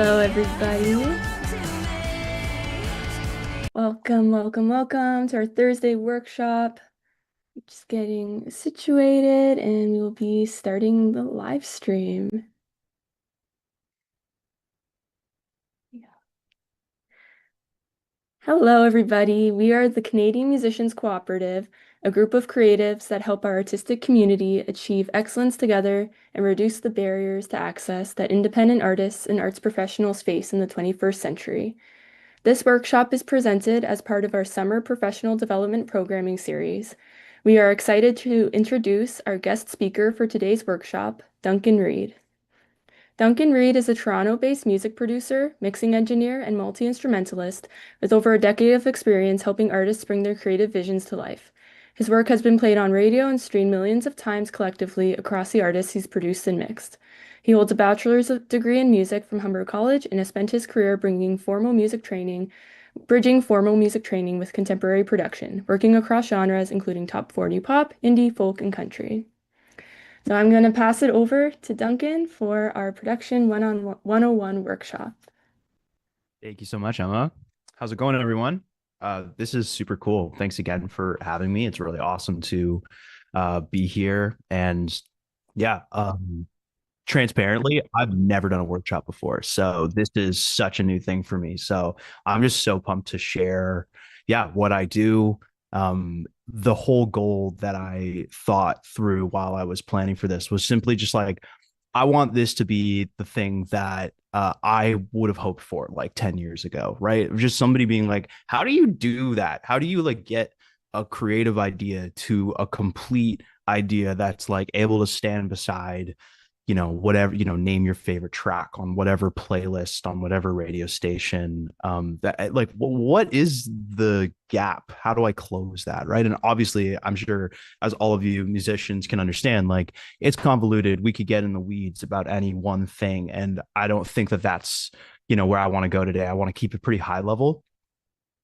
Hello, everybody. Welcome to our Thursday workshop. Just getting situated, and we will be starting the live stream. Yeah. Hello, everybody. We are the Canadian Musicians Co-operative, a group of creatives that help our artistic community achieve excellence together and reduce the barriers to access that independent artists and arts professionals face in the 21st century. This workshop is presented as part of our Summer Professional Development Programming Series. We are excited to introduce our guest speaker for today's workshop, Duncan Reid. Duncan Reid is a Toronto-based music producer, mixing engineer, and multi-instrumentalist with over a decade of experience helping artists bring their creative visions to life. His work has been played on radio and streamed millions of times collectively across the artists he's produced and mixed. He holds a bachelor's degree in music from Humber College and has spent his career bridging formal music training with contemporary production, working across genres including top 40 pop, indie, folk, and country. So I'm going to pass it over to Duncan for our production 101 workshop. Thank you so much, Emma. How's it going, everyone? This is super cool. Thanks again for having me. It's really awesome to be here. And yeah, transparently, I've never done a workshop before. So this is such a new thing for me. So I'm just so pumped to share, yeah, what I do. The whole goal that I thought through while I was planning for this was simply just like, I want this to be the thing that I would have hoped for like 10 years ago, right? Just somebody being like, how do you do that? How do you like get a creative idea to a complete idea that's like able to stand beside, whatever, name your favorite track on whatever playlist, on whatever radio station. That like, what is the gap? How do I close that? Right. And obviously, I'm sure as all of you musicians can understand, like it's convoluted. We could get in the weeds about any one thing. And I don't think that that's, where I want to go today. I want to keep it pretty high level.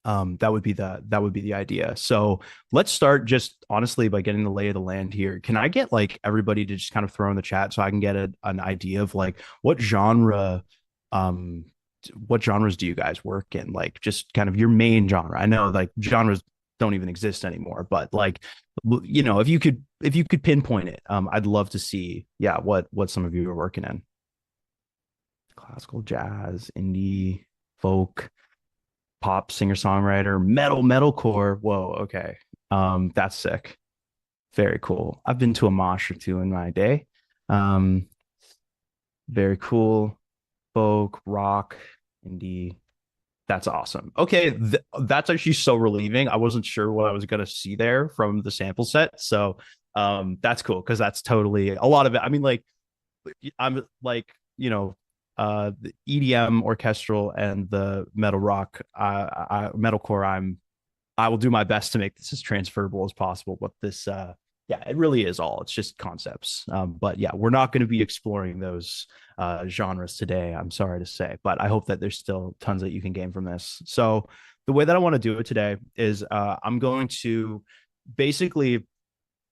That would be the idea. So let's start just honestly by getting the lay of the land here. Can I get like everybody to just kind of throw in the chat so I can get an idea of like um what genres do you guys work in? Like just kind of your main genre. I know like genres don't even exist anymore, but like if you could pinpoint it, I'd love to see, yeah, what some of you are working in. Classical, jazz, indie, folk, pop, singer-songwriter, metalcore. Whoa, okay. That's sick. Very cool. I've been to a mosh or two in my day. Um, very cool. Folk, rock, indie. That's awesome. Okay, that's actually so relieving. I wasn't sure what I was gonna see there from the sample set. So that's cool because that's totally a lot of it. I mean, like I'm like, the EDM orchestral and the metal rock, metalcore. I will do my best to make this as transferable as possible. But this, yeah, it really is all. It's just concepts. But yeah, we're not going to be exploring those genres today. I'm sorry to say, but I hope that there's still tons that you can gain from this. So the way that I want to do it today is I'm going to basically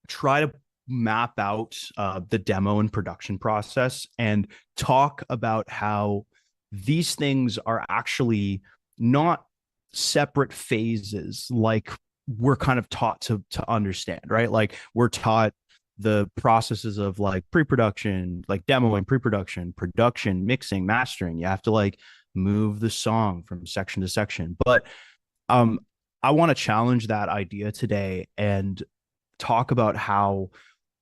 try to map out the demo and production process and talk about how these things are actually not separate phases like we're kind of taught to understand, right? Like we're taught the processes of like pre-production, like demoing, pre-production, production, mixing, mastering. You have to like move the song from section to section. But um I want to challenge that idea today and talk about how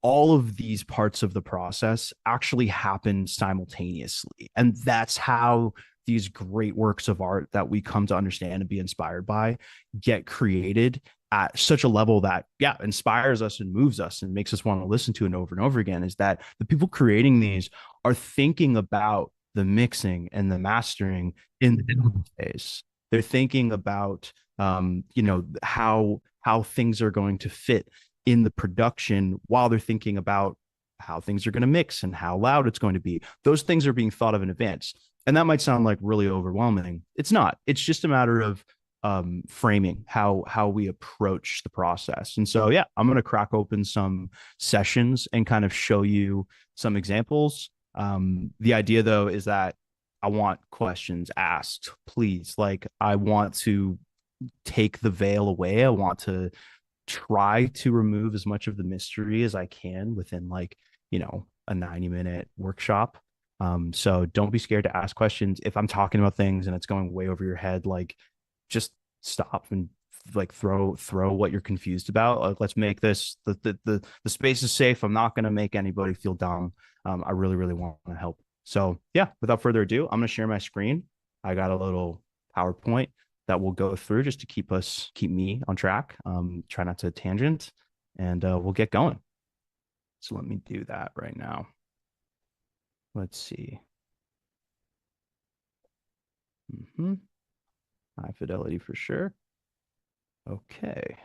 all of these parts of the process actually happen simultaneously. And that's how these great works of art that we come to understand and be inspired by get created at such a level that, yeah, inspires us and moves us and makes us want to listen to it over and over again. Is that the people creating these are thinking about the mixing and the mastering in the demo phase. They're thinking about, how things are going to fit in the production while they're thinking about how things are going to mix and how loud it's going to be. Those things are being thought of in advance. And that might sound like really overwhelming. It's not. It's just a matter of framing how we approach the process. And so, yeah, I'm going to crack open some sessions and kind of show you some examples. The idea, though, is that I want questions asked, please. Like, I want to take the veil away. I want to try to remove as much of the mystery as I can within like, a 90-minute workshop. So don't be scared to ask questions. If I'm talking about things and it's going way over your head, like just stop and like throw what you're confused about. Like, let's make this the space is safe. I'm not gonna make anybody feel dumb. I really, really want to help. So yeah, without further ado, I'm gonna share my screen. I got a little PowerPoint that we'll go through just to keep me on track. Try not to tangent, and we'll get going. So let me do that right now. Let's see. High fidelity for sure. Okay.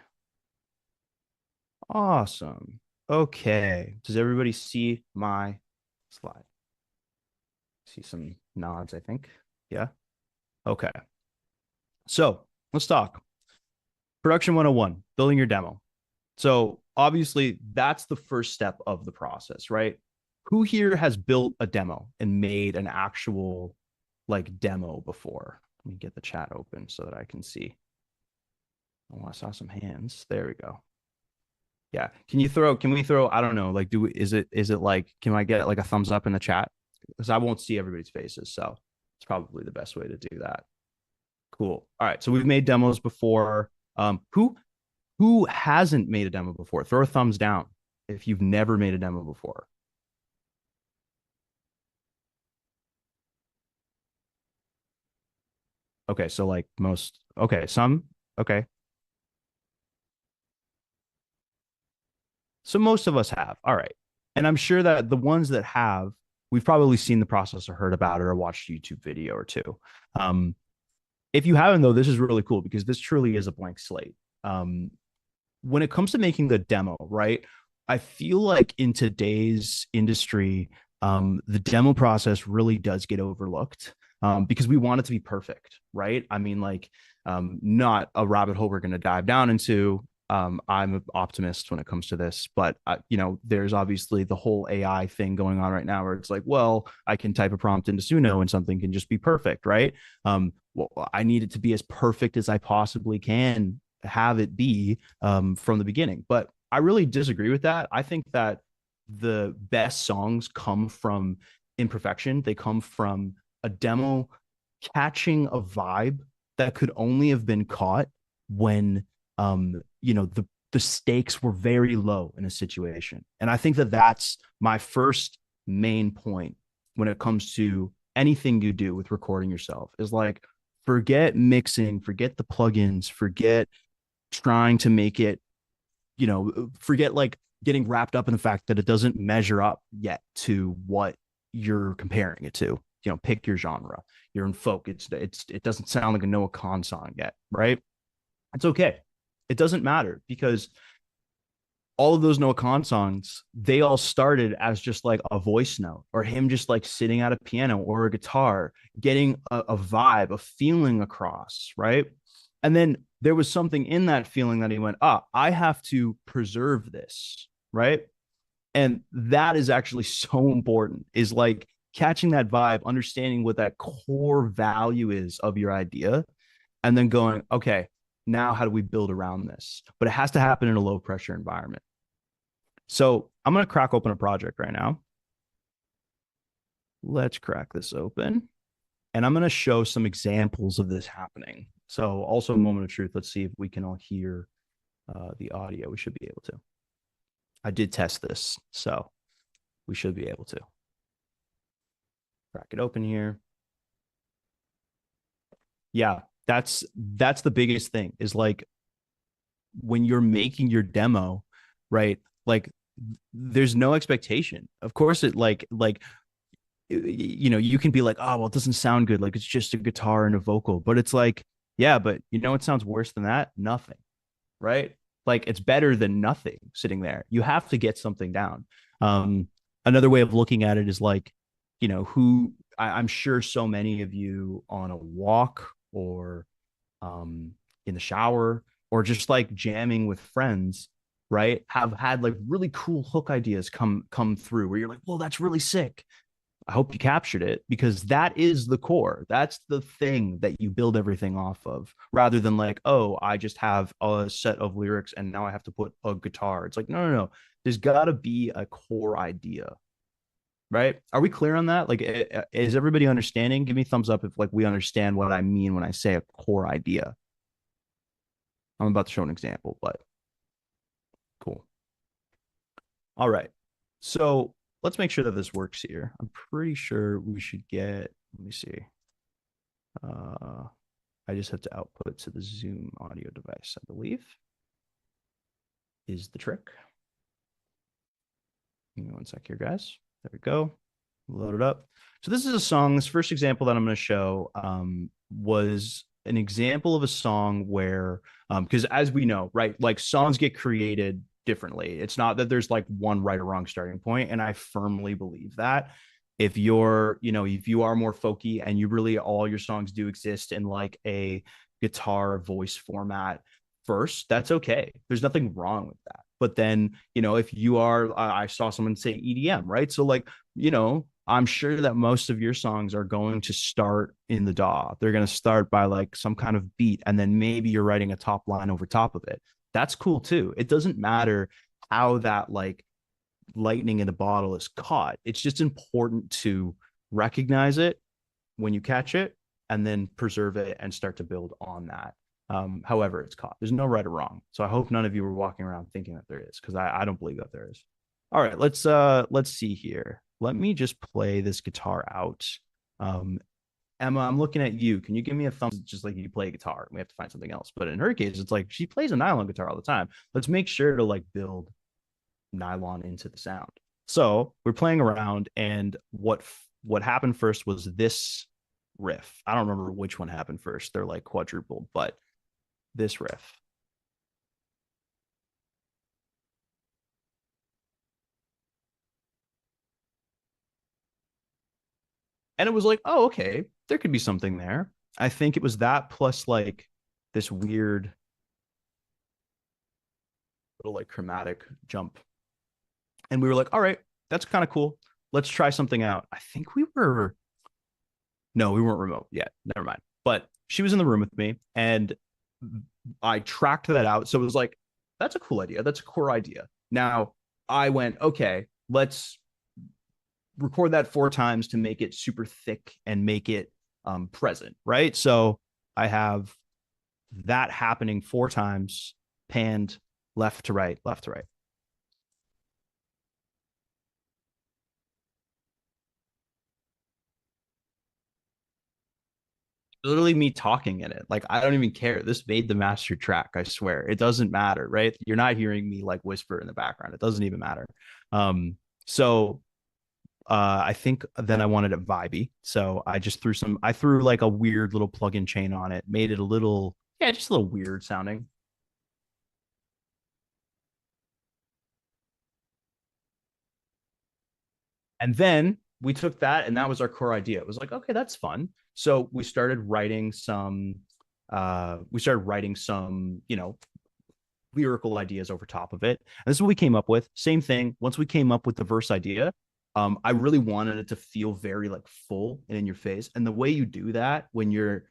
Awesome. Okay. Does everybody see my slide? See some nods, I think. Yeah. Okay. So let's talk. Production 101, building your demo. So obviously, that's the first step of the process, right? Who here has built a demo and made an actual like demo before? Let me get the chat open so that I can see. Oh, I saw some hands. There we go. Yeah. Can we throw, I don't know, like, is it like, can I get like a thumbs up in the chat? Because I won't see everybody's faces. So it's probably the best way to do that. Cool. All right. So we've made demos before. Who hasn't made a demo before? Throw a thumbs down if you've never made a demo before. Okay. So like most, okay. Some, okay. So most of us have. All right. And I'm sure that the ones that have, we've probably seen the process or heard about it or watched a YouTube video or two. Um, if you haven't, though, this is really cool because this truly is a blank slate. When it comes to making the demo, right? I feel like in today's industry, the demo process really does get overlooked because we want it to be perfect, right? I mean, like, not a rabbit hole we're going to dive down into. I'm an optimist when it comes to this, but there's obviously the whole AI thing going on right now, where it's like, well, I can type a prompt into Suno and something can just be perfect, right? Well, I need it to be as perfect as I possibly can have it be from the beginning. But I really disagree with that. I think that the best songs come from imperfection. They come from a demo catching a vibe that could only have been caught when the stakes were very low in a situation. And I think that that's my first main point when it comes to anything you do with recording yourself is like, forget mixing, forget the plugins, forget trying to make it, forget like getting wrapped up in the fact that it doesn't measure up yet to what you're comparing it to. Pick your genre. You're in folk. It doesn't sound like a Noah Khan song yet, right? It's okay. It doesn't matter because all of those Noah Khan songs, they all started as just like a voice note or him just like sitting at a piano or a guitar, getting a vibe, a feeling across, right? And then there was something in that feeling that he went, I have to preserve this, right? And that is actually so important, is like catching that vibe, understanding what that core value is of your idea, and then going, okay, now how do we build around this? But it has to happen in a low pressure environment. So I'm going to crack open a project right now. Let's crack this open. And I'm going to show some examples of this happening. So also a moment of truth. Let's see if we can all hear the audio. We should be able to. I did test this, so we should be able to. Crack it open here. Yeah, that's the biggest thing is like when you're making your demo, right? Like there's no expectation. Of course, it you can be like, oh, well, it doesn't sound good. Like it's just a guitar and a vocal, but it's like, yeah, but it sounds worse than that. Nothing, right? Like it's better than nothing sitting there. You have to get something down. Another way of looking at it is like, I'm sure so many of you on a walk or in the shower or just like jamming with friends, right, have had like really cool hook ideas come through where you're like, well, that's really sick. I hope you captured it because that is the core. That's the thing that you build everything off of rather than like, oh, I just have a set of lyrics and now I have to put a guitar. It's like, no, no, no. There's got to be a core idea, right? Are we clear on that? Like, is everybody understanding? Give me a thumbs up if like we understand what I mean when I say a core idea. I'm about to show an example, but cool. All right. So let's make sure that this works here. I'm pretty sure we should get, let me see. Uh, I just have to output to the Zoom audio device, I believe, is the trick. Give me one sec here, guys. There we go. Load it up. So this is a song. This first example that I'm going to show was an example of a song where, because as we know, right, like songs get created differently. It's not that there's like one right or wrong starting point, and I firmly believe that. If you're, if you are more folky and you really all your songs do exist in like a guitar voice format first, that's okay. There's nothing wrong with that. But then, if you are, I saw someone say EDM, right? So like, I'm sure that most of your songs are going to start in the DAW. They're going to start by like some kind of beat, and then maybe you're writing a top line over top of it. That's cool too. It doesn't matter how that like lightning in the bottle is caught. It's just important to recognize it when you catch it and then preserve it and start to build on that. However, it's caught. There's no right or wrong. So I hope none of you were walking around thinking that there is, because I don't believe that there is. All right, let's see here. Let me just play this guitar out. Um, Emma, I'm looking at you. Can you give me a thumbs just like you play guitar? We have to find something else. But in her case, it's like she plays a nylon guitar all the time. Let's make sure to like build nylon into the sound. So we're playing around, and what happened first was this riff. I don't remember which one happened first. They're like quadrupled, but this riff. And it was like, oh, okay, there could be something there. I think it was that plus like this weird little like chromatic jump. And we were like, all right, that's kind of cool. Let's try something out. I think we were, no, we weren't remote yet. Never mind. But she was in the room with me and I tracked that out. So it was like, that's a cool idea. That's a core idea. Now I went, okay, let's record that 4 times to make it super thick and make it present, right? So I have that happening 4 times, panned left to right, left to right. Literally me talking in it. Like I don't even care. This made the master track. I swear. It doesn't matter, right? You're not hearing me like whisper in the background. It doesn't even matter. So I think then I wanted it vibey. So I threw like a weird little plug-in chain on it, made it a little, yeah, just a little weird sounding. And then we took that and that was our core idea. It was like, okay, that's fun. So we started writing some, lyrical ideas over top of it. And this is what we came up with. Same thing. Once we came up with the verse idea, I really wanted it to feel very like full and in your face. And the way you do that when you're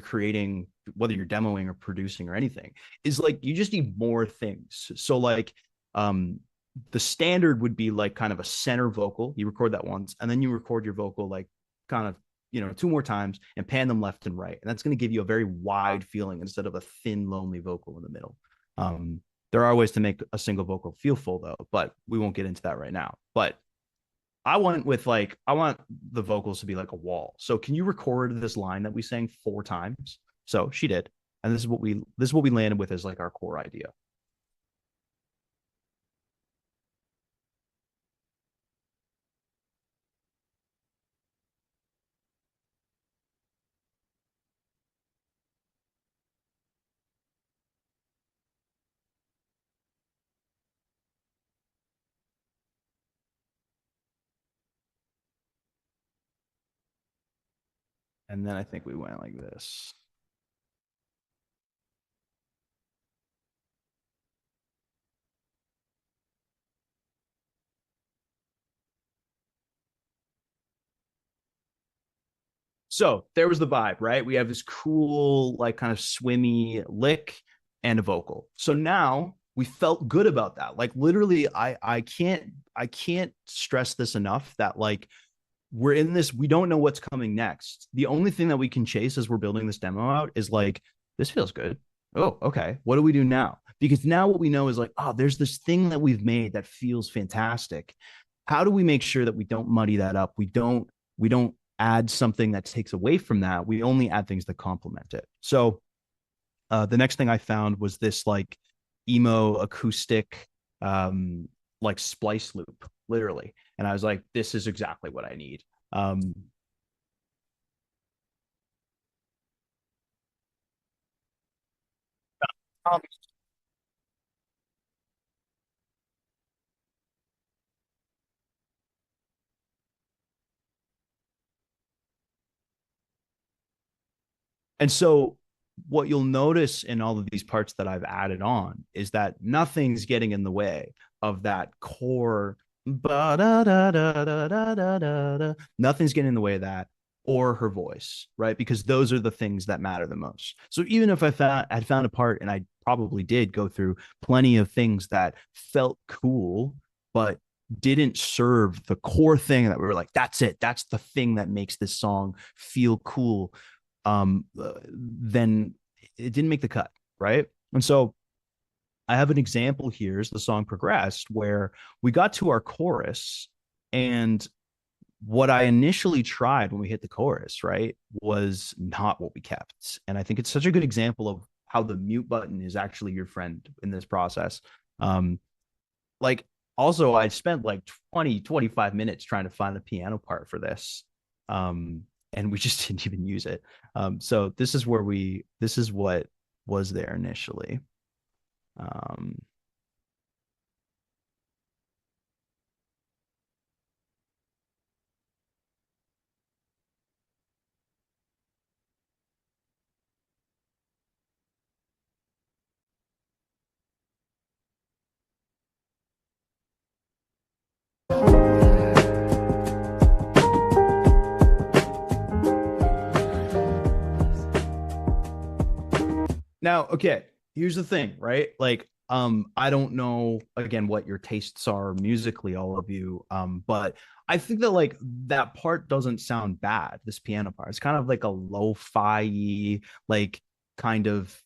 creating, whether you're demoing or producing or anything, is like you just need more things. So like the standard would be like kind of a center vocal. You record that once, and then you record your vocal like kind of 2 more times and pan them left and right. And that's going to give you a very wide feeling instead of a thin, lonely vocal in the middle. Um, there are ways to make a single vocal feel full though, but we won't get into that right now. But I want the vocals to be like a wall. So can you record this line that we sang 4 times? So she did. And this is what we landed with as like our core idea. And then I think we went like this. So there was the vibe, right? We have this cool, like kind of swimmy lick and a vocal. So now we felt good about that. Like literally, I can't stress this enough that like we're in this, we don't know what's coming next. The only thing that we can chase as we're building this demo out is like, this feels good. Oh, okay. What do we do now? Because now what we know is like, oh, there's this thing that we've made that feels fantastic. How do we make sure that we don't muddy that up? We don't add something that takes away from that. We only add things that complement it. So the next thing I found was this like emo acoustic like splice loop, literally. And I was like, this is exactly what I need. Um, um, and so what you'll notice in all of these parts that I've added on is that nothing's getting in the way of that core. Nothing's getting in the way of that or her voice, right? Because those are the things that matter the most. So even if had found a part, and I probably did go through plenty of things that felt cool, but didn't serve the core thing that we were like, that's it. That's the thing that makes this song feel cool. Then it didn't make the cut, right? And so I have an example here as the song progressed where we got to our chorus, and what I initially tried when we hit the chorus, right, was not what we kept. And I think it's such a good example of how the mute button is actually your friend in this process. Um, like also I spent like 20-25 minutes trying to find the piano part for this. And we just didn't even use it. So this is what was there initially. Um, Now, okay, here's the thing, right? Like, I don't know again what your tastes are musically, all of you. But I think that like that part doesn't sound bad, this piano part. It's kind of like a lo-fi, like kind of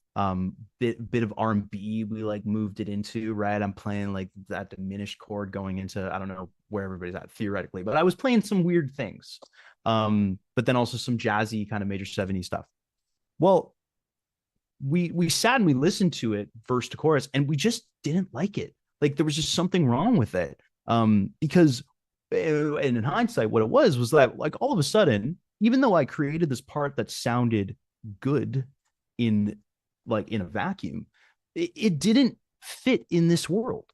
bit of R&B we like moved it into, right? I'm playing like that diminished chord going into I don't know where everybody's at theoretically, but I was playing some weird things. But then also some jazzy kind of major 70s stuff. Well, we sat and we listened to it verse to chorus, and we just didn't like it. Like there was just something wrong with it. Because and in hindsight, what it was that like all of a sudden, even though I created this part that sounded good in like in a vacuum, it didn't fit in this world.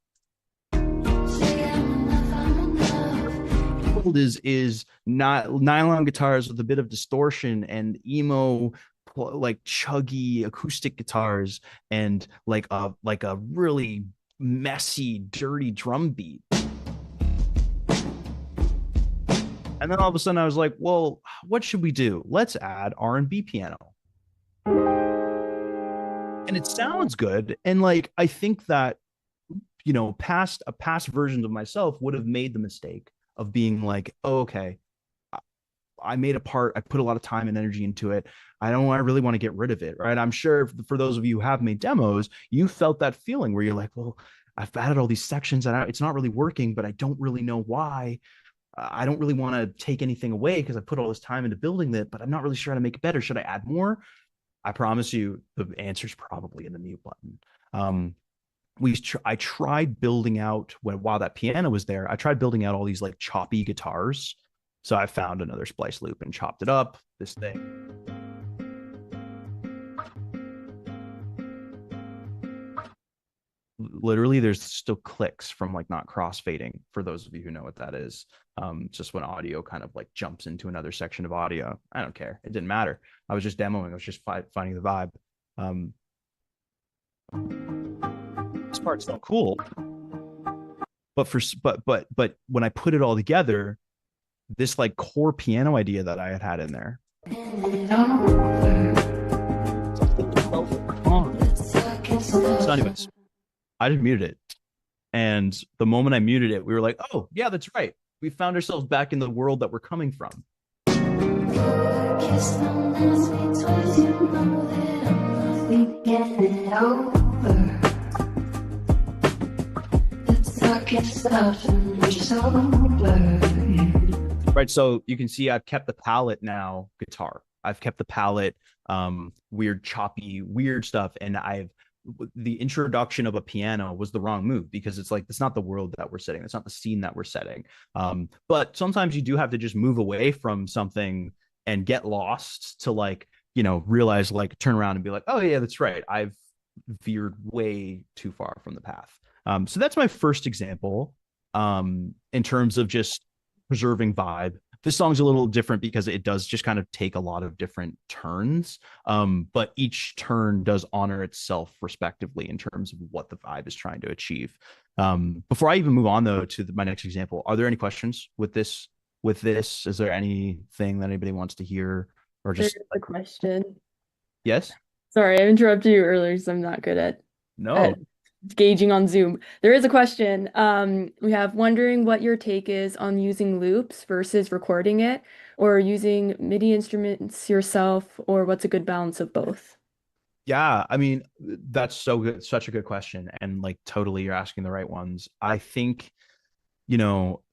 Is not nylon guitars with a bit of distortion and emo like chuggy acoustic guitars and like a really messy dirty drum beat. And then all of a sudden I was like, well, what should we do? Let's add R&B piano. And it sounds good, and like I think that past versions of myself would have made the mistake of being like, oh, okay, I made a part, I put a lot of time and energy into it. I really want to get rid of it, right? I'm sure for those of you who have made demos, you felt that feeling where you're like, well, I've added all these sections and it's not really working, but I don't really know why. I don't really want to take anything away because I put all this time into building it, but I'm not really sure how to make it better. Should I add more? I promise you the answer is probably in the mute button. Um, I tried building out while that piano was there. I tried building out all these like choppy guitars. So I found another splice loop and chopped it up. This thing. Literally, there's still clicks from like not crossfading. For those of you who know what that is, just when audio kind of like jumps into another section of audio. I don't care. It didn't matter. I was just demoing. I was just finding the vibe. Um, this part's still cool, but when I put it all together, this like core piano idea that I had in there So anyways, I just muted it. And the moment I muted it, we were like, oh, yeah, that's right. We found ourselves back in the world that we're coming from. Right. So you can see I've kept the palette now guitar. I've kept the palette weird, choppy, weird stuff. And the introduction of a piano was the wrong move because it's like, it's not the world that we're setting. It's not the scene that we're setting. But sometimes you do have to just move away from something and get lost to like, realize, like, turn around and be like, oh yeah, that's right. I've veered way too far from the path. So that's my first example in terms of just preserving vibe. This song's a little different because it does just kind of take a lot of different turns, but each turn does honor itself respectively in terms of what the vibe is trying to achieve. Before I even move on though to my next example, are there any questions with this? Is there anything that anybody wants to hear, or There's just a like, question. yes? Sorry, I interrupted you earlier because I'm not good at No. gauging on Zoom. There is a question. We have wondering what your take is on using loops versus recording it, or using MIDI instruments yourself, or what's a good balance of both? Yeah, I mean, that's so good, such a good question. And like totally you're asking the right ones. I think, you know,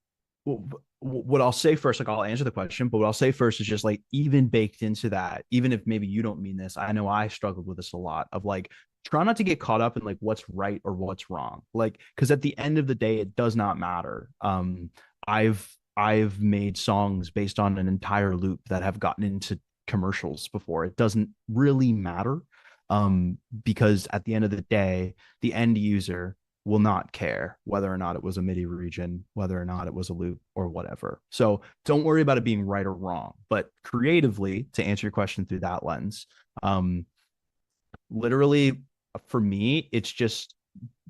what I'll say first, like I'll answer the question, but what I'll say first is just like, even baked into that, even if maybe you don't mean this, I know I struggled with this a lot of like, try not to get caught up in like what's right or what's wrong. Like, because at the end of the day, it does not matter. I've made songs based on an entire loop that have gotten into commercials before. It doesn't really matter. Because at the end of the day, the end user will not care whether or not it was a MIDI region, whether or not it was a loop or whatever. So don't worry about it being right or wrong. But creatively, to answer your question through that lens, um, literally for me, it's just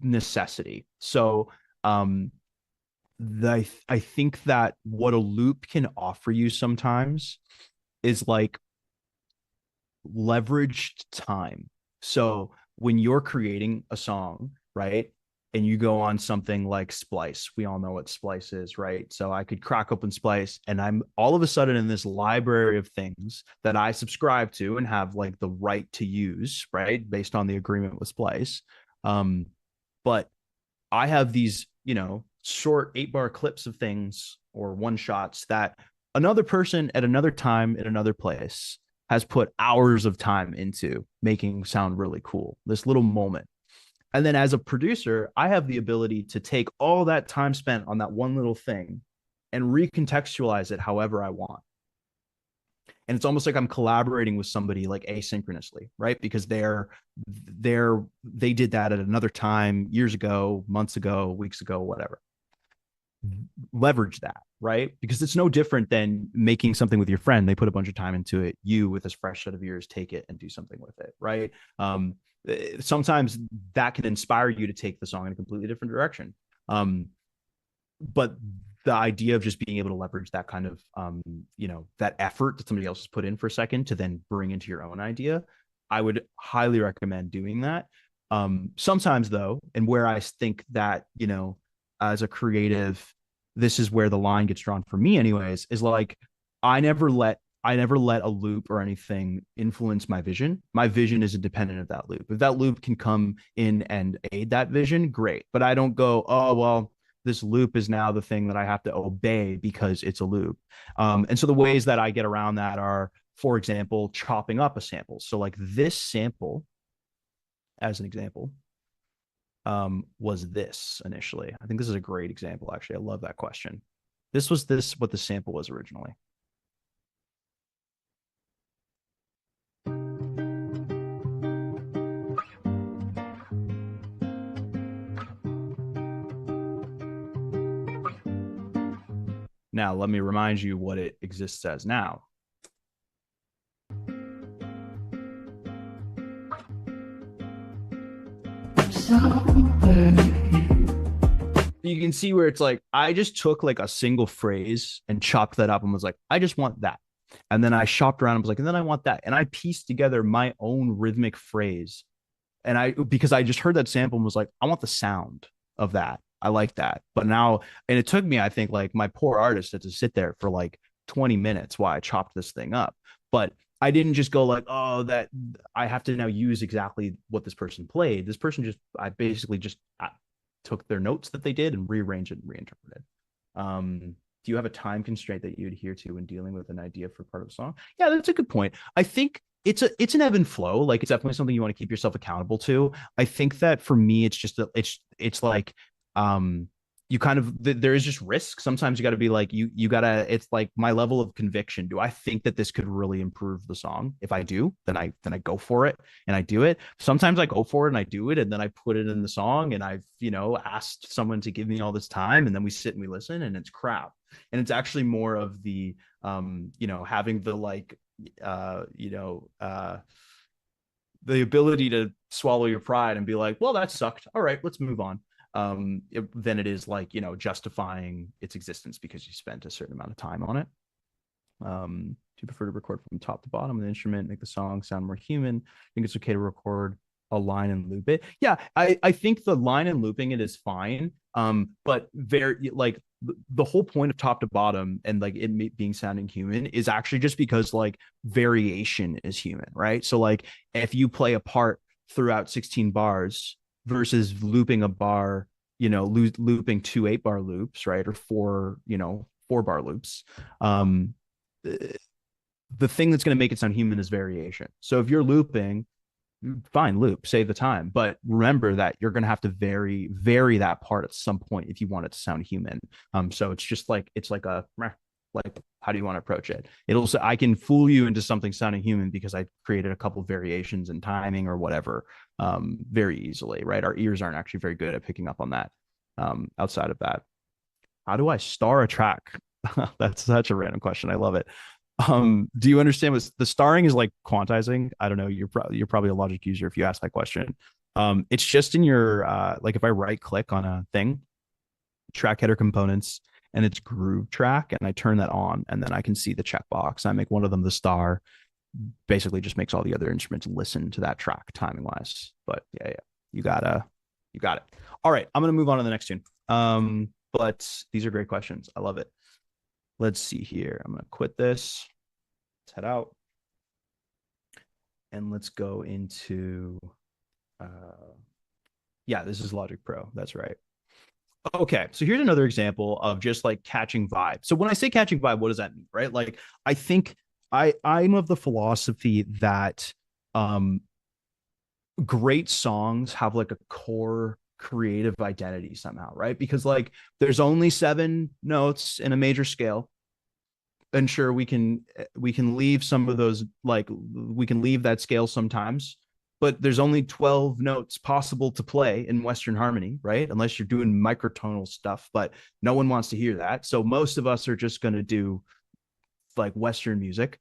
necessity. So um, I think that what a loop can offer you sometimes is like leveraged time. So when you're creating a song, right? And you go on something like Splice, we all know what Splice is, right? So I could crack open Splice and I'm all of a sudden in this library of things that I subscribe to and have like the right to use, right? Based on the agreement with Splice. Um, but I have these, short 8-bar clips of things or one shots that another person at another time in another place has put hours of time into making sound really cool. This little moment. And then as a producer, I have the ability to take all that time spent on that one little thing and recontextualize it however I want. And it's almost like I'm collaborating with somebody like asynchronously, right? Because they did that at another time, years ago, months ago, weeks ago, whatever. Leverage that, right? Because it's no different than making something with your friend. They put a bunch of time into it. You, with this fresh set of ears, take it and do something with it, right? Sometimes that can inspire you to take the song in a completely different direction. But the idea of just being able to leverage that kind of, that effort that somebody else has put in for a second to then bring into your own idea, I would highly recommend doing that. Sometimes though, and where I think that, as a creative, this is where the line gets drawn for me anyways, is like, I never let a loop or anything influence my vision. My vision is independent of that loop. If that loop can come in and aid that vision, great. But I don't go, oh, well, this loop is now the thing that I have to obey because it's a loop. And so the ways that I get around that are, for example, chopping up a sample. So like this sample, as an example, was this initially. I think this is a great example, actually. I love that question. This was what the sample was originally. Now, let me remind you what it exists as now. You can see where it's like, I just took like a single phrase and chopped that up and was like, I just want that. And then I shopped around and was like, and then I want that. And I pieced together my own rhythmic phrase. And because I just heard that sample and was like, I want the sound of that. I like that. But now, and it took me, I think, like my poor artist had to sit there for like 20 minutes while I chopped this thing up. But I didn't just go like, oh, that I have to now use exactly what this person played. This person just, I basically just took their notes that they did and rearranged it and reinterpreted. Do you have a time constraint that you adhere to when dealing with an idea for part of a song? Yeah, that's a good point. I think it's an ebb and flow. Like it's definitely something you want to keep yourself accountable to. I think that for me, it's just it's like you kind of there is just risk. Sometimes you got to be like you gotta. It's like my level of conviction. Do I think that this could really improve the song? If I do, then I go for it and I do it. Sometimes I go for it and I do it, and then I put it in the song, and I've asked someone to give me all this time, and then we sit and we listen, and it's crap. And it's actually more of the having the like uh you know uh the ability to swallow your pride and be like, well, that sucked, all right, let's move on. Than it is like justifying its existence because you spent a certain amount of time on it. Do you prefer to record from top to bottom of the instrument, make the song sound more human? I think it's okay to record a line and loop it. Yeah, I think the line and looping it is fine. But very like the whole point of top to bottom and like it being sounding human is actually just because like variation is human, right? So like if you play a part throughout 16 bars versus looping a bar, looping 2 8-bar loops, right? Or 4 bar loops. The thing that's going to make it sound human is variation. So if you're looping, fine, loop, save the time. But remember that you're going to have to vary that part at some point if you want it to sound human. So it's just like, it's like how do you want to approach it? I can fool you into something sounding human because I created a couple of variations in timing or whatever, very easily, right? Our ears aren't actually very good at picking up on that. Outside of that, how do I star a track? That's such a random question. I love it. Do you understand what the starring is like? Quantizing? I don't know. You're probably a Logic user if you ask that question. It's just in your like if I right click on a thing, track header components, and it's groove track, and I turn that on, and then I can see the checkbox. I make one of them the star. Basically, just makes all the other instruments listen to that track timing wise. But yeah, you got it. All right, I'm gonna move on to the next tune. But these are great questions. I love it. Let's see here. I'm gonna quit this. Let's head out, and let's go into. Yeah, this is Logic Pro. That's right. Okay, so here's another example of just like catching vibe. So when I say catching vibe, what does that mean, right? Like I think I'm of the philosophy that um great songs have like a core creative identity somehow, right? Because like there's only 7 notes in a major scale. And sure, we can leave some of those, like we can leave that scale sometimes, but there's only 12 notes possible to play in Western harmony, right? Unless you're doing microtonal stuff, but no one wants to hear that. So most of us are just going to do like Western music.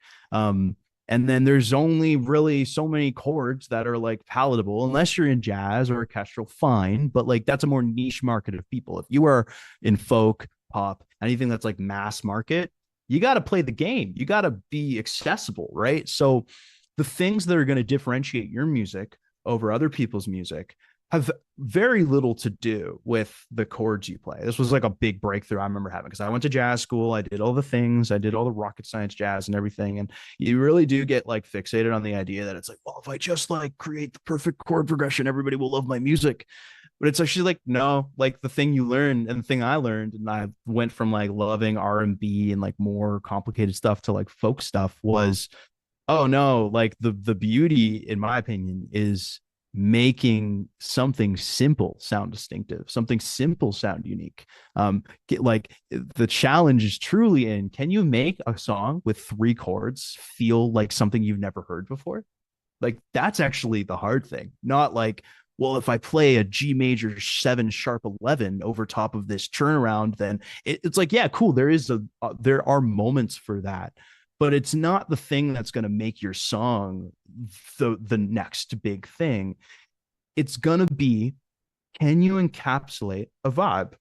And then there's only really so many chords that are like palatable, unless you're in jazz or orchestral, fine. But like that's a more niche market of people. If you are in folk, pop, anything that's like mass market, you got to play the game. You got to be accessible, right? So the things that are going to differentiate your music over other people's music have very little to do with the chords you play. This was like a big breakthrough I remember having because I went to jazz school. I did all the things. I did all the rocket science jazz and everything. And you really do get like fixated on the idea that it's like, well, if I just like create the perfect chord progression, everybody will love my music. But it's actually like, no, like the thing you learned and the thing I learned, and I went from like loving R&B and like more complicated stuff to like folk stuff was, oh no, like the beauty, in my opinion, is making something simple sound distinctive, something simple sound unique. Like the challenge is truly in, can you make a song with 3 chords feel like something you've never heard before? Like that's actually the hard thing, not like, well, if I play a G major 7 sharp 11 over top of this turnaround, then it's like, yeah, cool. There are moments for that, but it's not the thing that's going to make your song the next big thing. It's going to be, can you encapsulate a vibe?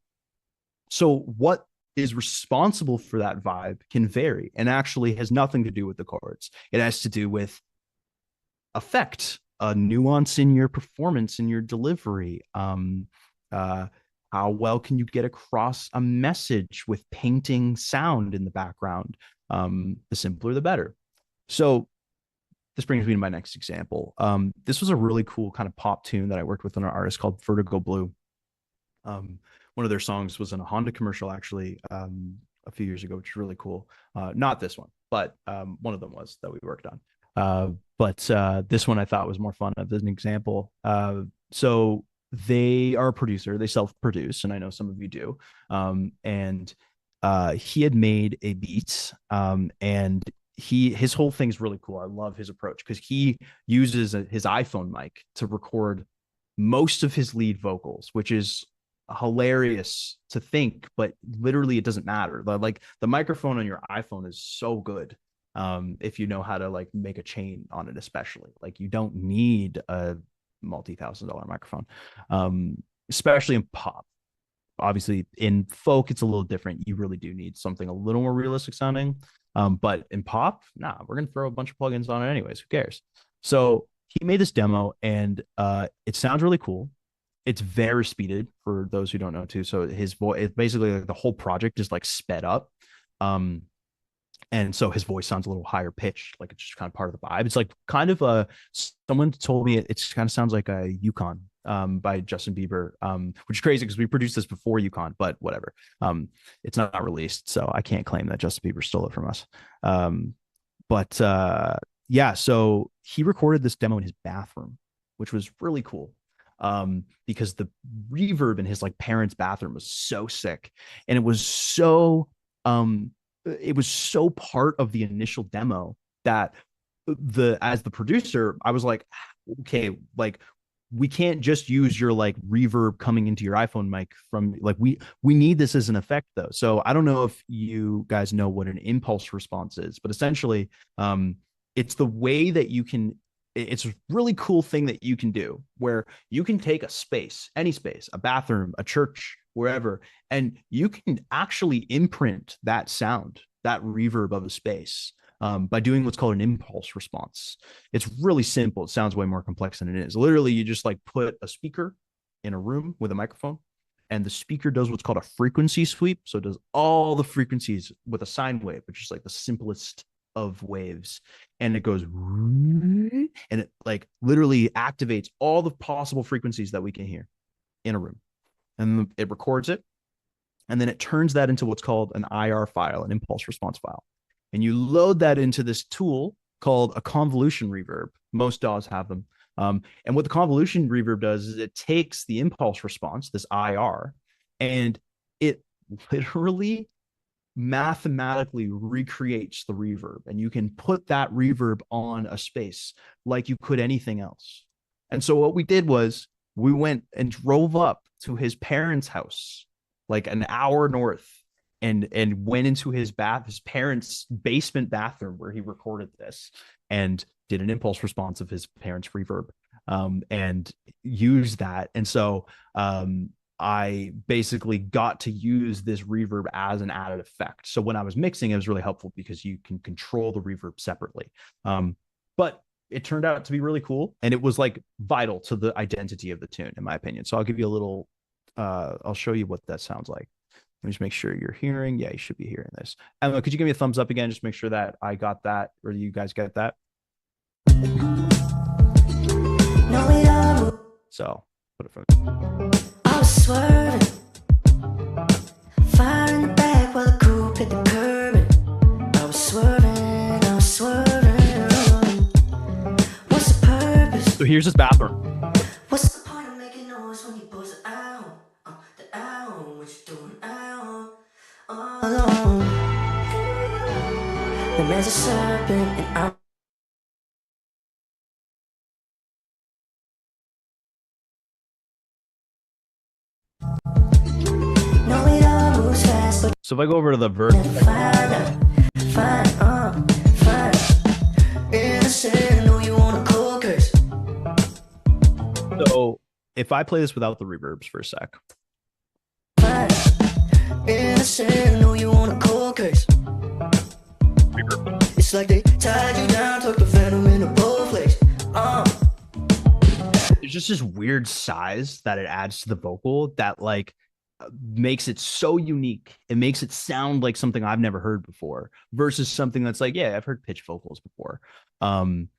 So what is responsible for that vibe can vary and actually has nothing to do with the chords. It has to do with effect, a nuance in your performance, in your delivery. Uh, how well can you get across a message with painting sound in the background? The simpler, the better. So this brings me to my next example. This was a really cool kind of pop tune that I worked with an artist called Vertigo Blue. One of their songs was in a Honda commercial, actually, a few years ago, which is really cool. Not this one, but one of them was that we worked on. But this one I thought was more fun as an example. So they are a producer, they self-produce, and I know some of you do. And he had made a beat, and his whole thing's really cool. I love his approach because he uses his iPhone mic to record most of his lead vocals, which is hilarious to think, but literally it doesn't matter. Like the microphone on your iPhone is so good. If you know how to like make a chain on it, especially like you don't need a multi-$1,000 microphone, especially in pop. Obviously in folk it's a little different. You really do need something a little more realistic sounding, but in pop, nah, we're gonna throw a bunch of plugins on it anyways, who cares? So he made this demo, and it sounds really cool. It's very speeded for those who don't know too. So his voice, it's basically like the whole project is like sped up. Um, and so his voice sounds a little higher pitched, like it's just kind of part of the vibe. It's like kind of a, someone told me it kind of sounds like a Yukon by Justin Bieber, which is crazy because we produced this before Yukon, but whatever. It's not released, so I can't claim that Justin Bieber stole it from us. But yeah, so he recorded this demo in his bathroom, which was really cool, because the reverb in his like parents' bathroom was so sick, and it was so part of the initial demo that as the producer, I was like, okay, like we can't just use your like reverb coming into your iPhone mic from like we need this as an effect though. So I don't know if you guys know what an impulse response is, but essentially it's the way that you can, it's a really cool thing that you can do where you can take a space, any space, a bathroom, a church, wherever, and you can actually imprint that sound, that reverb of a space, by doing what's called an impulse response. It's really simple. It sounds way more complex than it is. Literally, you just like put a speaker in a room with a microphone, and the speaker does what's called a frequency sweep. So it does all the frequencies with a sine wave, which is like the simplest of waves, and it goes and it like literally activates all the possible frequencies that we can hear in a room, and it records it, and then it turns that into what's called an IR file, an impulse response file, and you load that into this tool called a convolution reverb. Most DAWs have them, and what the convolution reverb does is it takes the impulse response, this IR, and it literally mathematically recreates the reverb, and you can put that reverb on a space like you could anything else. And so what we did was we went and drove up to his parents' house, like an hour north, and went into his parents' basement bathroom where he recorded this, and did an impulse response of his parents' reverb, and used that. And so I basically got to use this reverb as an added effect. So when I was mixing, it was really helpful because you can control the reverb separately. But it turned out to be really cool, and it was like vital to the identity of the tune, in my opinion. So I'll give you a little, I'll show you what that sounds like. Let me just make sure you're hearing. Yeah, you should be hearing this. Emma, could you give me a thumbs up again? Just make sure that I got that, or you guys get that. So put it from. I was swerving, fire in the back while the coupe hit the curb. I was swerving. What's the purpose? So here's his bathroom. What's the point of making noise when you buzz it out? The out, what you doing out? Alone. The man's a serpent, and I'm. So if I go over to the verse, so if I play this without the reverbs for a sec, Innocent, know you want a cold case. It's like they tied you down, took the venom in a bold place. There's just this weird size that it adds to the vocal that like makes it so unique. It makes it sound like something I've never heard before versus something that's like, yeah, I've heard pitch vocals before. Um,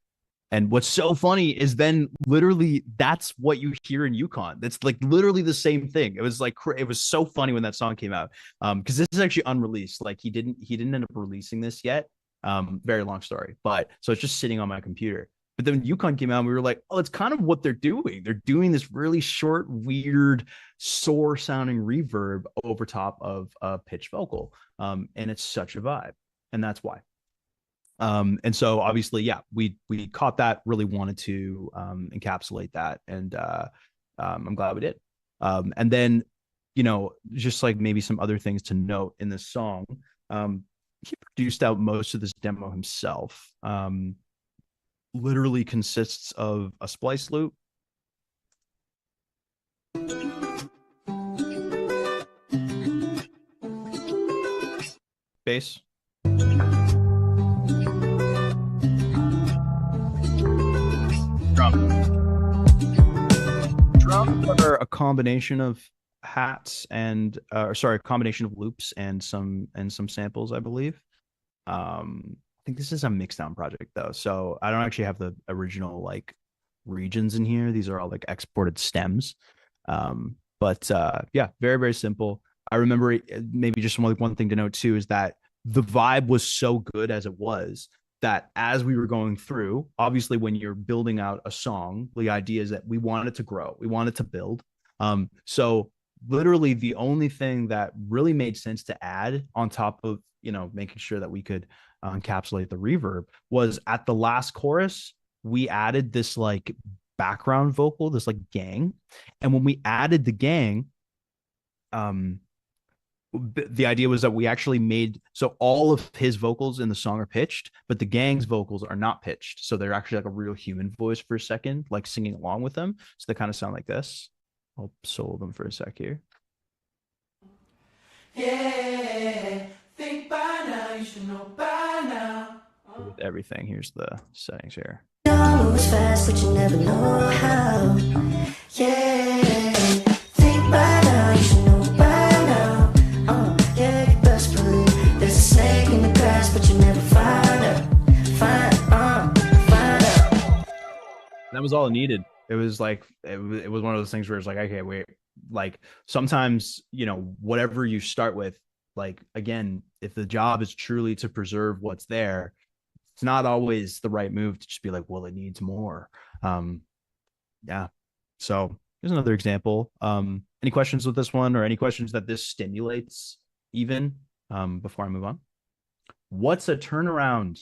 and what's so funny is then literally that's what you hear in Yukon. That's like literally the same thing. It was like it was so funny when that song came out. Because this is actually unreleased. Like he didn't end up releasing this yet. Very long story, but so it's just sitting on my computer. But then Yukon came out and we were like, oh, it's kind of what they're doing. They're doing this really short, weird, sore sounding reverb over top of a pitch vocal. And it's such a vibe. And that's why. And so obviously, yeah, we caught that, really wanted to encapsulate that, and I'm glad we did. And then, just like maybe some other things to note in this song, he produced out most of this demo himself. Literally consists of a splice loop, bass, drum. Drums are a combination of hats and sorry, a combination of loops and some samples, I believe. I think this is a mixdown project though, so I don't actually have the original like regions in here. These are all like exported stems. But yeah, very very simple. I remember maybe just one thing to note too is that the vibe was so good as it was that as we were going through, obviously when you're building out a song, the idea is that we want it to grow, we want it to build. So literally the only thing that really made sense to add on top of making sure that we could encapsulate the reverb was at the last chorus we added this like background vocal, this like gang. And when we added the gang, um the idea was that we actually made so all of his vocals in the song are pitched, but the gang's vocals are not pitched, so they're actually like a real human voice for a second, like singing along with them. So they kind of sound like this. I'll solo them for a sec here. Yeah, think by now, you should know by now. With everything, here's the settings here. Moves fast, but you never know how. Yeah, think by now, you should know by now. Yeah, you best believe there's a snake in the grass, but you never find out. Find out. That was all it needed. It was like it was one of those things where it's like, okay, wait, like sometimes whatever you start with, like again, if the job is truly to preserve what's there, it's not always the right move to just be like, well, it needs more. Yeah. So here's another example. Any questions with this one, or any questions that this stimulates even before I move on? What's a turnaround?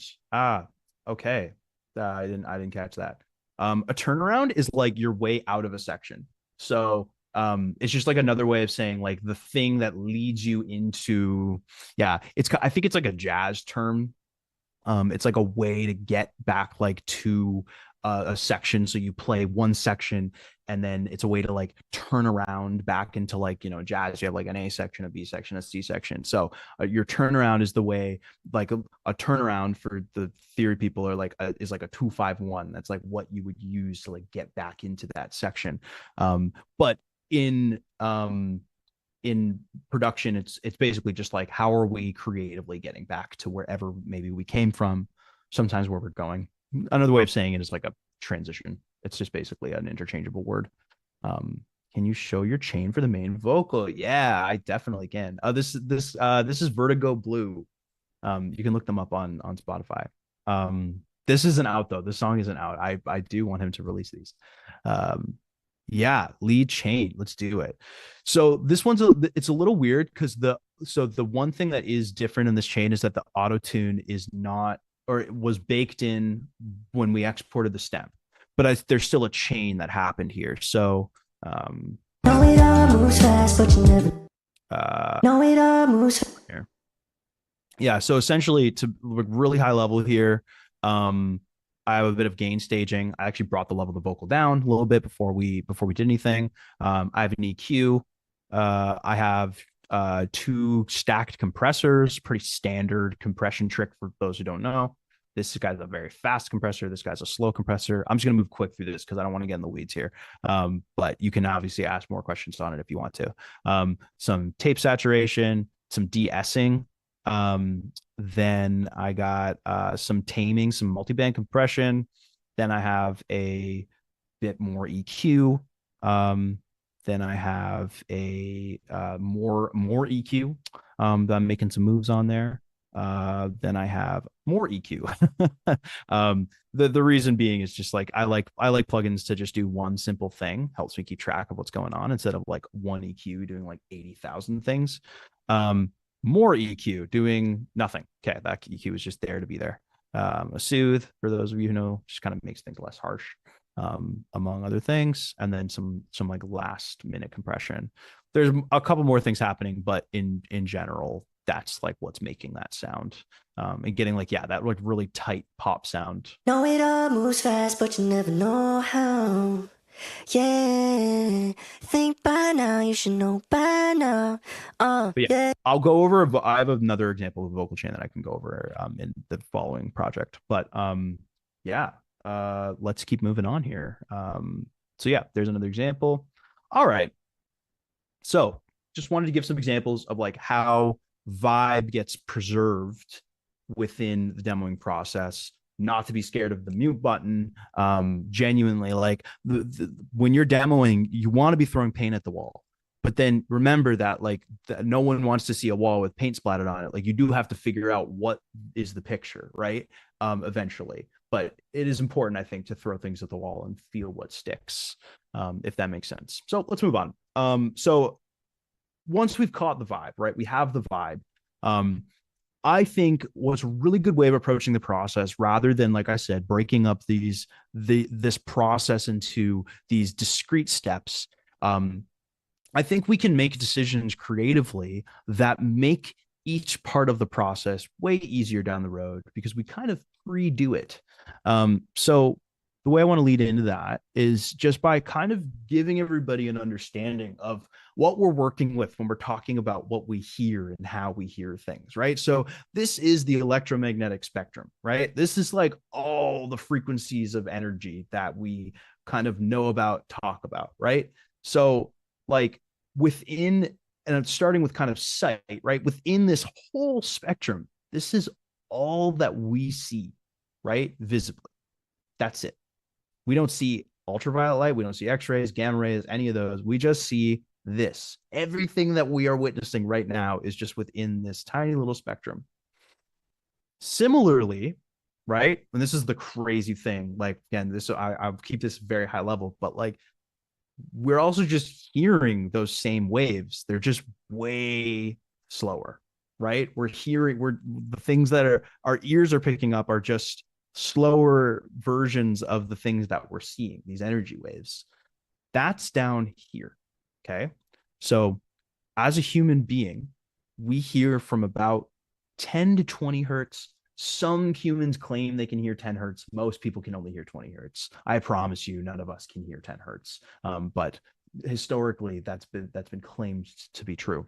Okay. I didn't catch that. A turnaround is like your way out of a section. So it's just like another way of saying like the thing that leads you into, yeah, I think it's like a jazz term. It's like a way to get back like to a section. So you play one section and then it's a way to like turn around back into like, jazz. You have like an A section, a B section, a C section. So your turnaround is the way, like a turnaround for the theory people are like, is like a 2-5-1. That's like what you would use to like get back into that section. But in production, it's basically just like, how are we creatively getting back to wherever maybe we came from, sometimes where we're going. Another way of saying it is like a transition. It's just basically an interchangeable word. Can you show your chain for the main vocal? Yeah, I definitely can. This is Vertigo Blue. You can look them up on Spotify. This isn't out though. This song isn't out. I do want him to release these. Yeah, lead chain. Let's do it. So this it's a little weird because the one thing that is different in this chain is that the auto tune is not, or it was baked in when we exported the stem, but there's still a chain that happened here. So know it all moves fast, but you never know it all moves fast. Here. Yeah, so essentially to really high level here, I have a bit of gain staging. I actually brought the level of the vocal down a little bit before we did anything. I have an EQ. I have 2 stacked compressors, pretty standard compression trick for those who don't know. This guy's a very fast compressor. This guy's a slow compressor. I'm just going to move quick through this because I don't want to get in the weeds here. But you can obviously ask more questions on it if you want to. Some tape saturation, some de-essing. Then I got some taming, some multiband compression. Then I have a bit more EQ. Then I have a more EQ. That I'm making some moves on there. Then I have more EQ. The reason being is just like I like plugins to just do one simple thing. Helps me keep track of what's going on instead of like one EQ doing like 80,000 things. More EQ doing nothing. Okay, that EQ is just there to be there. A soothe, for those of you who know, just kind of makes things less harsh, among other things, and then some like last minute compression. There's a couple more things happening, but in general, that's like what's making that sound, and getting like, yeah, that like really tight pop sound. Know it all moves fast, but you never know how. Yeah, think by now, you should know by now. But yeah, Yeah. I'll go over. I have another example of a vocal chain that I can go over in the following project. But yeah, let's keep moving on here. So yeah, there's another example. All right. So just wanted to give some examples of like how vibe gets preserved within the demoing process, not to be scared of the mute button. Genuinely, like when you're demoing, you want to be throwing paint at the wall. But then remember that like no one wants to see a wall with paint splattered on it. Like you do have to figure out what is the picture, right? Eventually. But it is important, I think, to throw things at the wall and feel what sticks, if that makes sense. So let's move on. So once we've caught the vibe, right? We have the vibe. I think what's a really good way of approaching the process, rather than, like I said, breaking up this process into these discrete steps. I think we can make decisions creatively that make each part of the process way easier down the road because we kind of pre-do it. So the way I want to lead into that is just by kind of giving everybody an understanding of what we're working with when we're talking about what we hear and how we hear things, right? So this is the electromagnetic spectrum, right? This is like all the frequencies of energy that we kind of know about, talk about, right? So like within, and I'm starting with kind of sight, right? Within this whole spectrum, this is all that we see, right? Visibly. That's it. We don't see ultraviolet light. We don't see X-rays, gamma rays, any of those. We just see this. Everything that we are witnessing right now is just within this tiny little spectrum. Similarly, right? And this is the crazy thing. Like, again, this I'll keep this very high level, but like we're also just hearing those same waves. They're just way slower, right? We're the things that our ears are picking up are just slower versions of the things that we're seeing, these energy waves. That's down here. Okay. So as a human being, we hear from about 10 to 20 hertz. Some humans claim they can hear 10 hertz. Most people can only hear 20 hertz. I promise you, none of us can hear 10 hertz. But historically, that's been claimed to be true.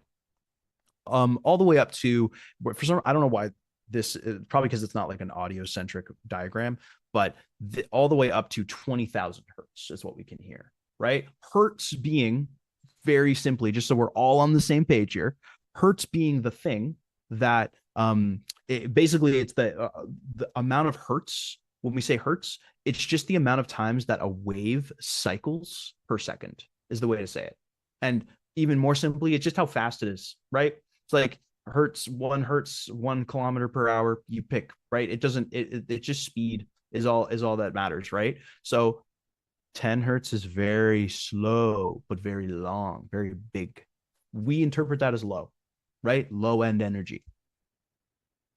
All the way up to, for some, I don't know why this is, probably because it's not like an audio centric diagram, but all the way up to 20,000 hertz is what we can hear, right? Hertz being, very simply, just so we're all on the same page here, hertz being the thing that basically it's the amount of hertz. When we say hertz, it's just the amount of times that a wave cycles per second is the way to say it. And even more simply, it's just how fast it is, right? It's like hertz, 1 kilometer per hour, you pick, right? It doesn't, it just speed is all that matters, right? So 10 hertz is very slow, but very long, very big. We interpret that as low, right? Low end energy.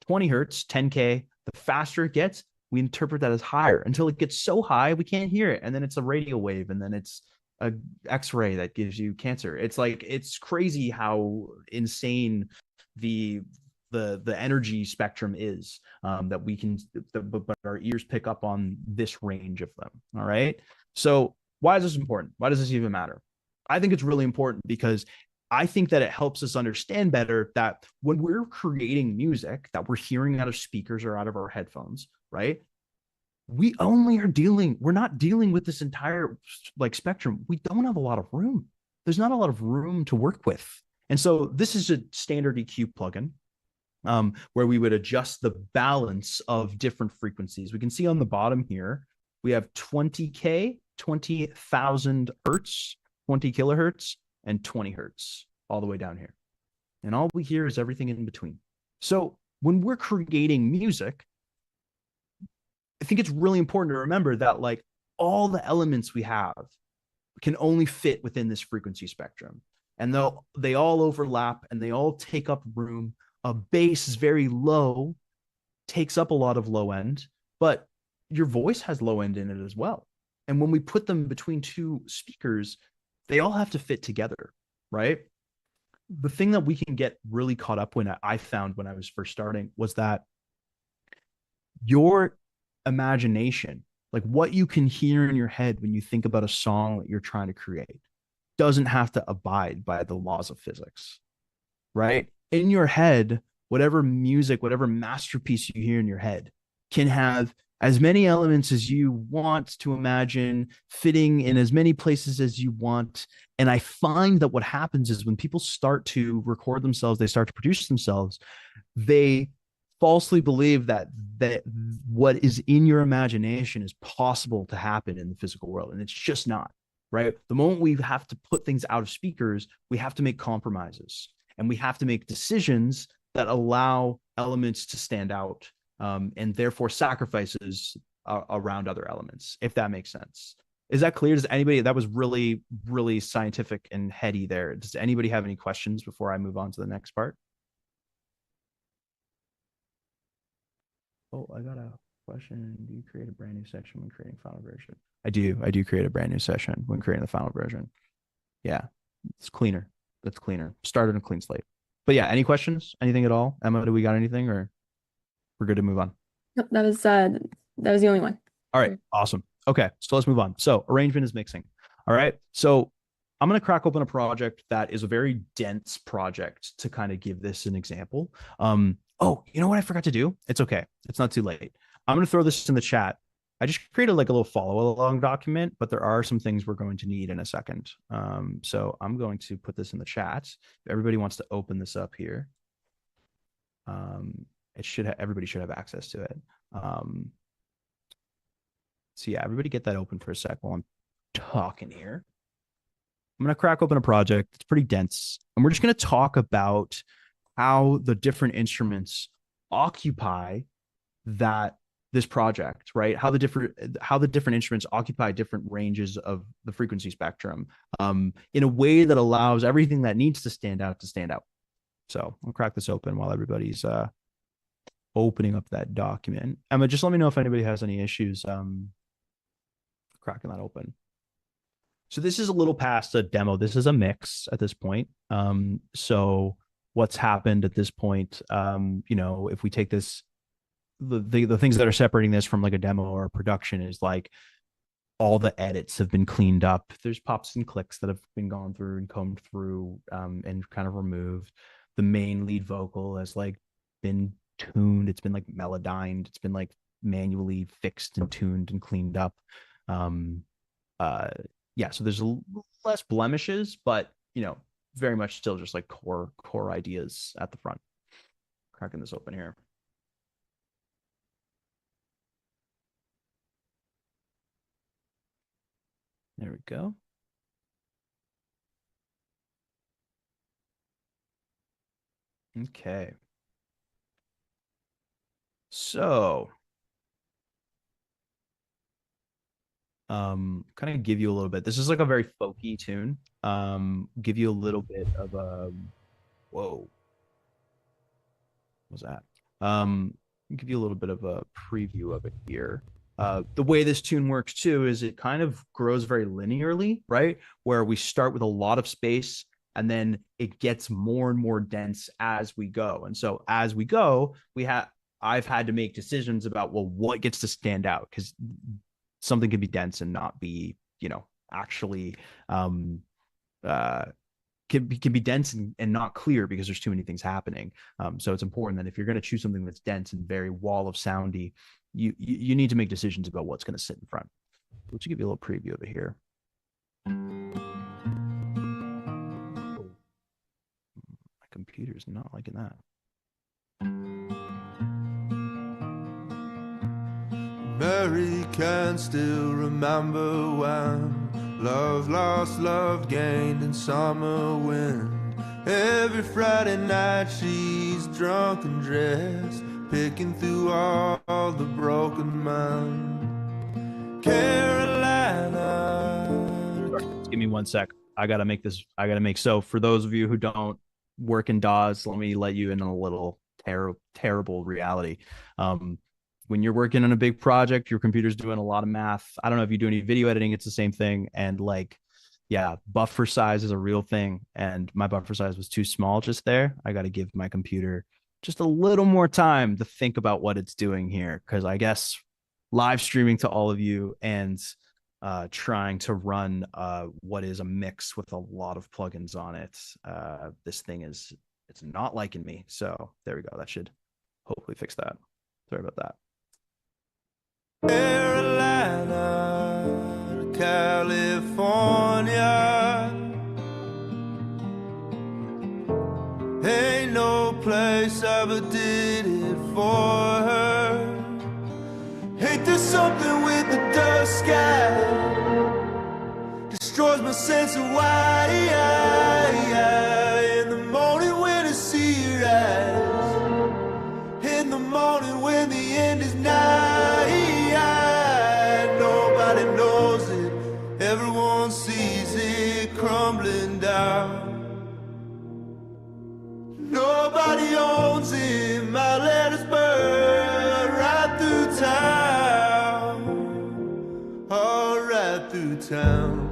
20 hertz, 10K, the faster it gets, we interpret that as higher until it gets so high we can't hear it. And then it's a radio wave, and then it's a X-ray that gives you cancer. It's like, it's crazy how insane the energy spectrum is, that we can, but our ears pick up on this range of them. All right. So why is this important? Why does this even matter? I think it's really important because I think that it helps us understand better that when we're creating music that we're hearing out of speakers or out of our headphones, right? We're not dealing with this entire like spectrum. We don't have a lot of room. There's not a lot of room to work with. And so this is a standard EQ plugin where we would adjust the balance of different frequencies. We can see on the bottom here, we have 20K, 20,000 hertz, 20 kilohertz, and 20 hertz all the way down here. And all we hear is everything in between. So when we're creating music, I think it's really important to remember that like all the elements we have can only fit within this frequency spectrum. And they all overlap and they all take up room. A bass is very low, takes up a lot of low end, but your voice has low end in it as well. And when we put them between two speakers, they all have to fit together, right? The thing that we can get really caught up when I found when I was first starting was that your imagination, like what you can hear in your head when you think about a song that you're trying to create, doesn't have to abide by the laws of physics, right? In your head, whatever music, whatever masterpiece you hear in your head can have as many elements as you want to imagine, fitting in as many places as you want. And I find that what happens is when people start to record themselves, they start to produce themselves, they falsely believe that what is in your imagination is possible to happen in the physical world. And it's just not, right? The moment we have to put things out of speakers, we have to make compromises and we have to make decisions that allow elements to stand out, and therefore sacrifices around other elements, if that makes sense. Is that clear? Does anybody, that was really, really scientific and heady there. Does anybody have any questions before I move on to the next part? Oh, I got a question. Do you create a brand new section when creating final version? I do create a brand new session when creating the final version. Yeah, it's cleaner. That's cleaner. Started a clean slate. But yeah, any questions? Anything at all? Emma, do we got anything or we're good to move on? Nope, that was the only one. All right, awesome. Okay, so let's move on. So arrangement is mixing. All right, so I'm going to crack open a project that is a very dense project to kind of give this an example. Oh, you know what I forgot to do? It's okay. It's not too late. I'm going to throw this in the chat. I just created like a little follow along document, but there are some things we're going to need in a second. So I'm going to put this in the chat. If everybody wants to open this up here. Everybody should have access to it. So yeah, everybody get that open for a sec while I'm talking here. I'm going to crack open a project. It's pretty dense. And we're just going to talk about how the different instruments occupy this project, right? How the different instruments occupy different ranges of the frequency spectrum, in a way that allows everything that needs to stand out to stand out. So I'll crack this open while everybody's opening up that document. Emma, just let me know if anybody has any issues cracking that open. So this is a little past a demo. This is a mix at this point. So what's happened at this point, if we take this, the things that are separating this from like a demo or a production is like all the edits have been cleaned up. There's pops and clicks that have been gone through and combed through, and kind of removed. The main lead vocal has like been tuned. It's been like melodined. It's been like manually fixed and tuned and cleaned up. Yeah, so there's less blemishes, but very much still just like core ideas at the front. Cracking this open here. There we go. Okay. So, kind of give you a little bit. This is like a very folky tune. Give you a little bit of a, whoa. What was that? Give you a little bit of a preview of it here. The way this tune works too is it kind of grows very linearly, right? Where we start with a lot of space and then it gets more and more dense as we go. And so as we go, I've had to make decisions about, well, what gets to stand out, because something can be dense and not be, actually can be dense and not clear because there's too many things happening. So it's important that if you're going to choose something that's dense and very wall of soundy, you need to make decisions about what's going to sit in front. Let's give you a little preview of it here. Oh, my computer's not liking that. Mary can still remember when love lost, love gained in summer wind. Every Friday night she's drunk and dressed, picking through all the broken men. Carolina. Just give me 1 sec. I gotta make so for those of you who don't work in DAWs, let you in on a little terrible reality. When you're working on a big project, your computer's doing a lot of math. I don't know if you do any video editing, it's the same thing. And like, yeah, buffer size is a real thing. And my buffer size was too small just there. I got to give my computer just a little more time to think about what it's doing here. Because I guess live streaming to all of you and trying to run what is a mix with a lot of plugins on it. This thing it's not liking me. So there we go. That should hopefully fix that. Sorry about that. Carolina, California, ain't no place ever did it for her. Ain't there something with the dark sky destroys my sense of why? In the morning when I see your eyes, in the morning when the end is nigh. Nobody knows it, everyone sees it crumbling down. Nobody owns it, my letters burn right through town, all right through town.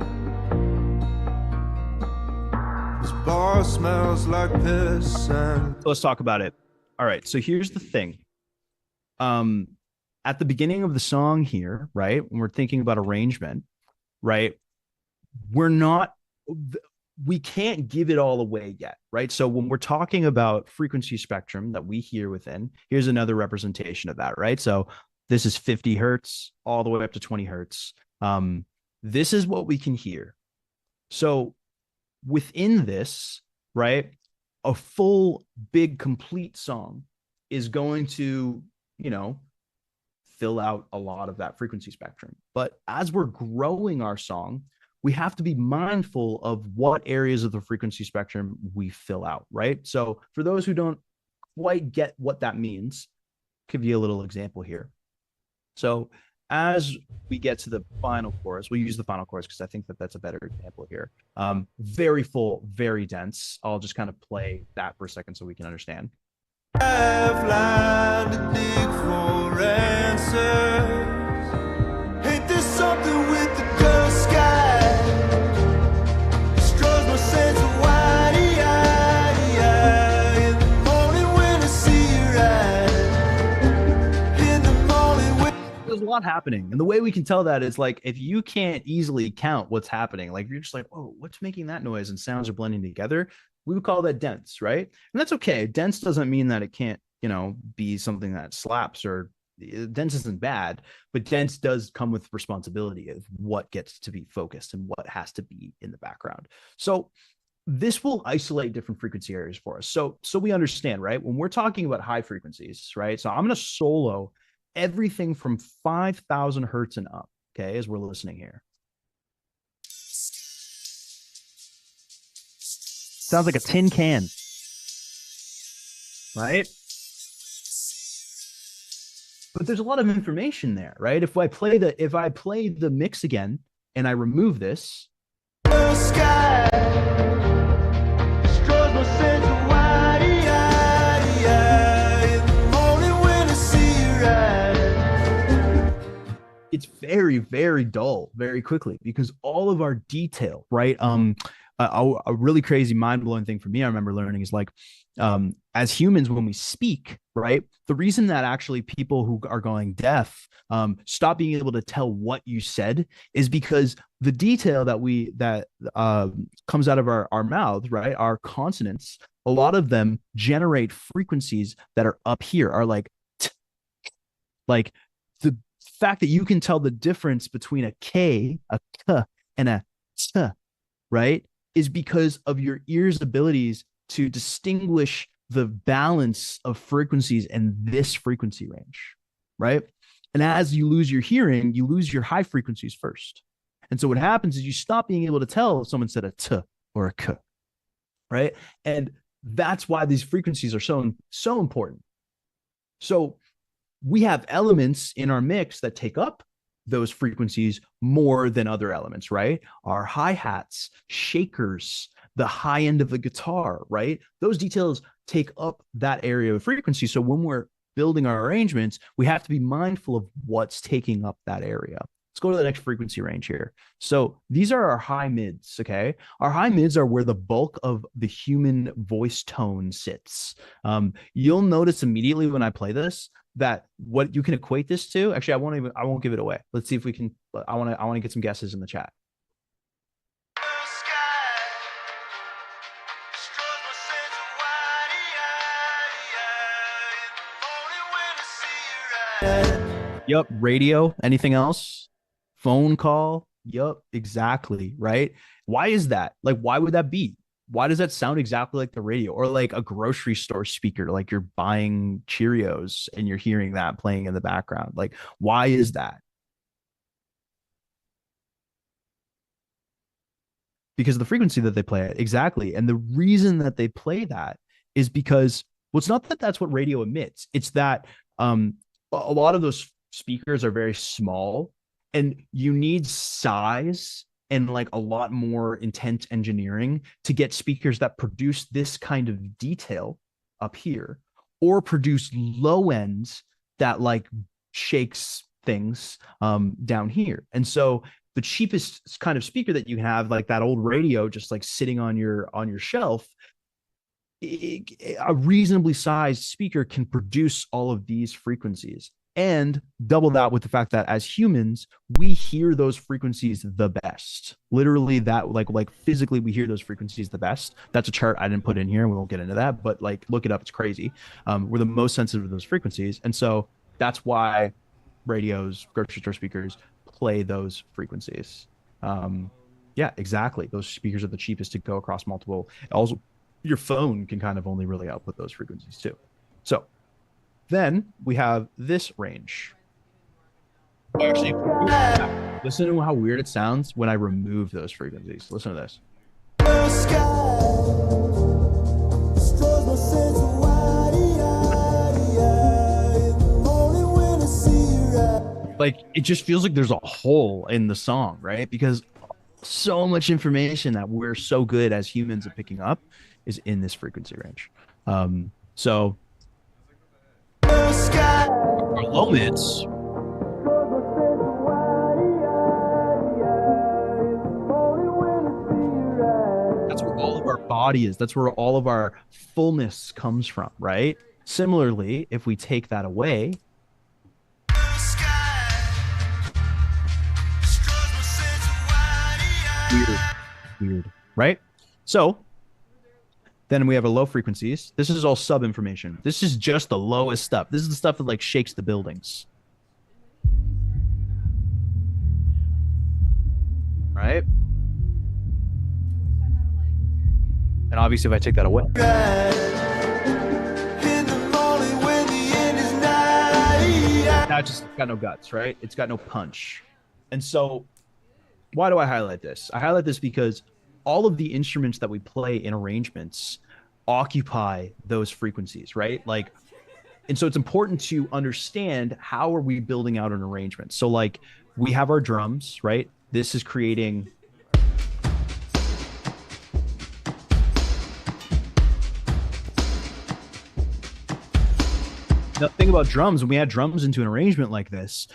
This bar smells like piss and... Let's talk about it. All right, so here's the thing. At the beginning of the song here, right, when we're thinking about arrangement, right, we can't give it all away yet, right? So when we're talking about frequency spectrum that we hear within, here's another representation of that, right? So this is 50 hertz all the way up to 20 hertz. This is what we can hear. So within this, right, a full, big, complete song is going to, fill out a lot of that frequency spectrum. But as we're growing our song, we have to be mindful of what areas of the frequency spectrum we fill out, right? So for those who don't quite get what that means, I'll give you a little example here. So as we get to the final chorus, we'll use the final chorus because I think that's a better example here. Very full, very dense. I'll just kind of play that for a second so we can understand. Lifeline to dig for answers. Ain't there something with the dark sky destroys my sense of why? In the morning when I see your eyes, in the morning when... There's a lot happening, and the way we can tell that is like if you can't easily count what's happening, like you're just like, oh, what's making that noise, and sounds are blending together, we would call that dense, right? And that's okay. Dense doesn't mean that it can't, be something that slaps, or dense isn't bad, but dense does come with responsibility of what gets to be focused and what has to be in the background. So this will isolate different frequency areas for us. So we understand, right? When we're talking about high frequencies, right? So I'm going to solo everything from 5,000 hertz and up, okay, as we're listening here. Sounds like a tin can, right? But there's a lot of information there, right? If I play the mix again and I remove this, the sky destroys my sense of why. In the morning when I see your eyes. It's very, very dull very quickly because all of our detail, right? a really crazy, mind blowing thing for me, I remember learning is like, as humans, when we speak, right, the reason that actually people who are going deaf stop being able to tell what you said is because the detail that comes out of our mouth, right, our consonants, a lot of them generate frequencies that are up here, are like the fact that you can tell the difference between a K, a K, and a T, right, is because of your ear's abilities to distinguish the balance of frequencies in this frequency range, right? And as you lose your hearing, you lose your high frequencies first. And so what happens is you stop being able to tell if someone said a T or a K, right? And that's why these frequencies are so important. So we have elements in our mix that take up those frequencies more than other elements, right? Our hi-hats, shakers, the high end of the guitar, right? Those details take up that area of frequency. So when we're building our arrangements, we have to be mindful of what's taking up that area. Let's go to the next frequency range here. So these are our high mids, okay? Our high mids are where the bulk of the human voice tone sits. You'll notice immediately when I play this that what you can equate this to, actually, I won't give it away. Let's see if we can, I want to get some guesses in the chat. Yep. Radio. Anything else? Phone call. Yep. Exactly. Right. Why is that? Like, why would that be? Why does that sound exactly like the radio or like a grocery store speaker? Like you're buying Cheerios and you're hearing that playing in the background. Like, why is that? Because of the frequency that they play at. Exactly. And the reason that they play that is because, well, it's not that that's what radio emits. It's that a lot of those speakers are very small and you need size and like a lot more intense engineering to get speakers that produce this kind of detail up here or produce low ends that like shakes things down here. And so the cheapest kind of speaker that you can have, like that old radio just like sitting on your shelf, a reasonably sized speaker can produce all of these frequencies. And double that with the fact that as humans, we hear those frequencies the best. Literally, that like physically, we hear those frequencies the best. That's a chart I didn't put in here, and we won't get into that. But like, look it up; it's crazy. We're the most sensitive to those frequencies, and so that's why radios, grocery store speakers play those frequencies. Yeah, exactly. Those speakers are the cheapest to go across multiple. Also, your phone can kind of only really output those frequencies too. So then we have this range. Actually, listen to how weird it sounds when I remove those frequencies. Listen to this. Like, it just feels like there's a hole in the song, right? Because so much information that we're so good as humans at picking up is in this frequency range. So our low mids, that's where all of our body is. That's where all of our fullness comes from, right? Similarly, if we take that away, weird, right? So then we have our low frequencies. This is all sub information. This is just the lowest stuff. This is the stuff that like shakes the buildings. Right? And obviously if I take that away. Now it's just got no guts, right? It's got no punch. And so why do I highlight this? I highlight this because all of the instruments that we play in arrangements occupy those frequencies, right? Like, and so it's important to understand how are we building out an arrangement. So like we have our drums, right? This is creating the thing about drums. When we add drums into an arrangement like this,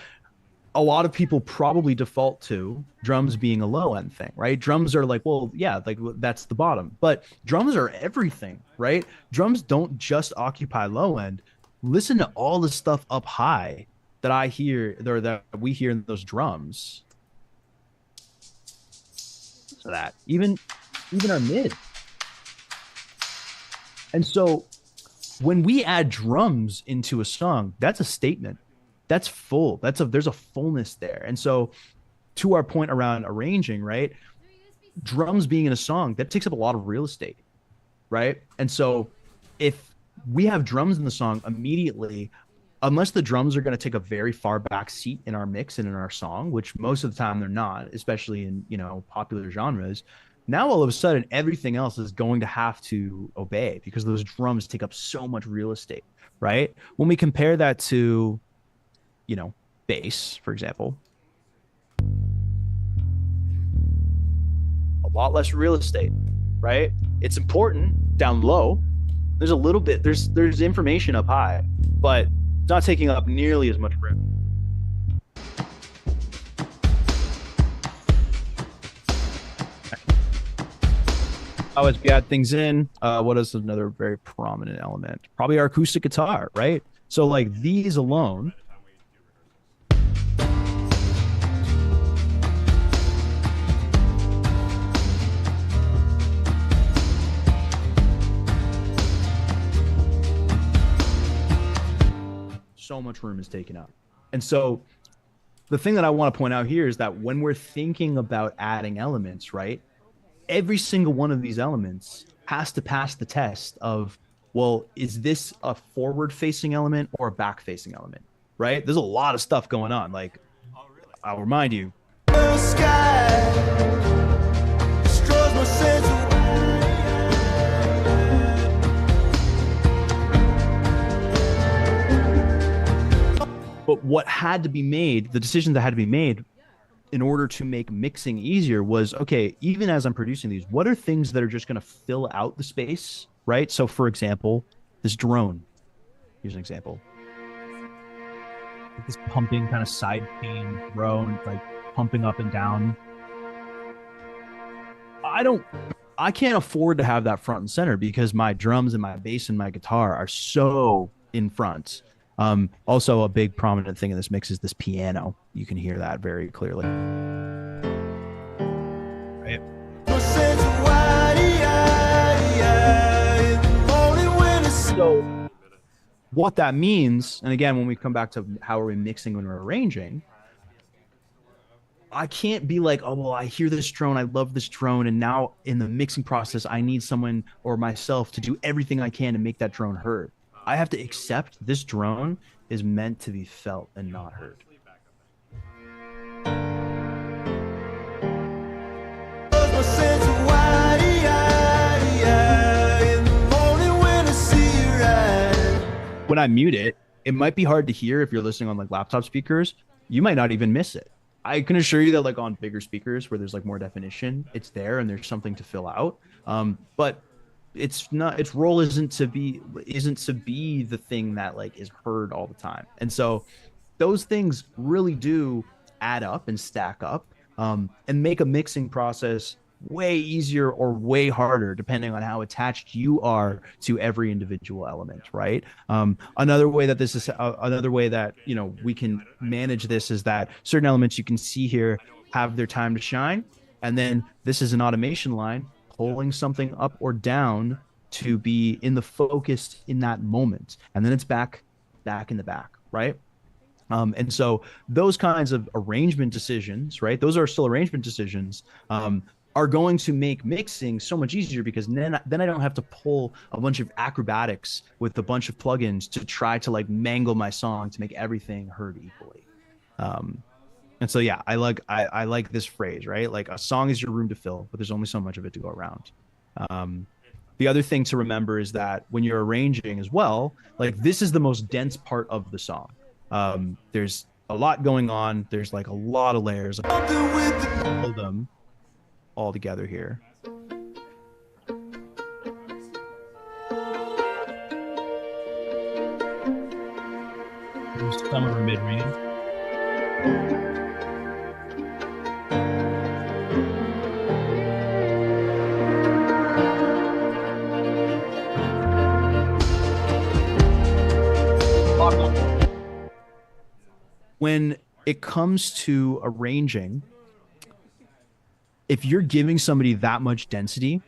a lot of people probably default to drums being a low end thing, right? Drums are like, well, yeah, like that's the bottom, but drums are everything, right? Drums don't just occupy low end. Listen to all the stuff up high that I hear or that we hear in those drums. So that even our mid. And so when we add drums into a song, that's a statement. That's full. There's a fullness there. And so to our point around arranging, right? Drums being in a song, that takes up a lot of real estate, right? And so if we have drums in the song immediately, unless the drums are going to take a very far back seat in our mix and in our song, which most of the time they're not, especially in, popular genres, now all of a sudden everything else is going to have to obey because those drums take up so much real estate, right? When we compare that to, bass, for example, a lot less real estate, right? It's important down low. There's a little bit, there's information up high, but it's not taking up nearly as much room. Oh, as we add things in, what is another very prominent element? Probably our acoustic guitar, right? So like these alone, so much room is taken up. And so the thing that I want to point out here is that when we're thinking about adding elements, right? Every single one of these elements has to pass the test of, well, is this a forward facing element or a back facing element, right? There's a lot of stuff going on. Like, I'll remind you. But what had to be made, the decisions that had to be made in order to make mixing easier was, okay, even as I'm producing these, what are things that are just going to fill out the space, right? So for example, this drone, here's an example. This pumping kind of side chain drone, like pumping up and down. I can't afford to have that front and center because my drums and my bass and my guitar are so in front. Also a big prominent thing in this mix is this piano. You can hear that very clearly. Right. So what that means, and again, when we come back to how are we mixing when we're arranging, I can't be like, oh, well, I hear this drone, I love this drone, and now in the mixing process, I need someone or myself to do everything I can to make that drone heard. I have to accept this drone is meant to be felt and not heard. When I mute it, it might be hard to hear if you're listening on like laptop speakers. You might not even miss it. I can assure you that like on bigger speakers where there's like more definition, it's there and there's something to fill out. But it's not, its role isn't to be the thing that like is heard all the time. And so those things really do add up and stack up, and make a mixing process way easier or way harder depending on how attached you are to every individual element, right? Another way that we can manage this is that certain elements you can see here have their time to shine, and then this is an automation line pulling something up or down to be in the focus in that moment, and then it's back in the back, right? And so those kinds of arrangement decisions, right? Those are still arrangement decisions, are going to make mixing so much easier because then I don't have to pull a bunch of acrobatics with a bunch of plugins to try to like mangle my song to make everything heard equally. And so, yeah, I like this phrase, right? Like a song is your room to fill, but there's only so much of it to go around. The other thing to remember is that when you're arranging as well, like this is the most dense part of the song. There's a lot going on. There's like a lot of layers of them all together here. There's some of our mid-range. when it comes to arranging, if you're giving somebody that much density,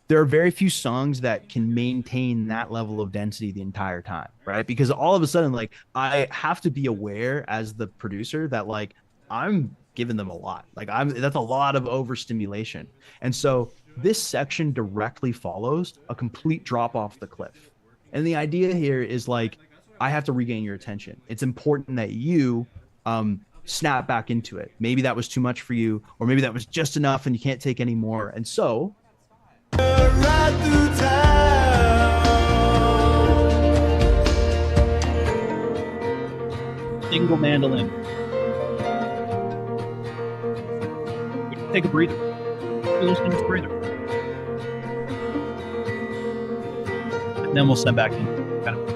there are very few songs that can maintain that level of density the entire time, right? Because all of a sudden, like, I have to be aware as the producer that, like, I'm giving them a lot. Like, that's a lot of overstimulation. And so this section directly follows a complete drop off the cliff. And the idea here is like, I have to regain your attention. It's important that you snap back into it. Maybe that was too much for you, or maybe that was just enough and you can't take any more. And so right through town. single mandolin. Take a breather. Listen to breather. And then we'll step back in. Kind of.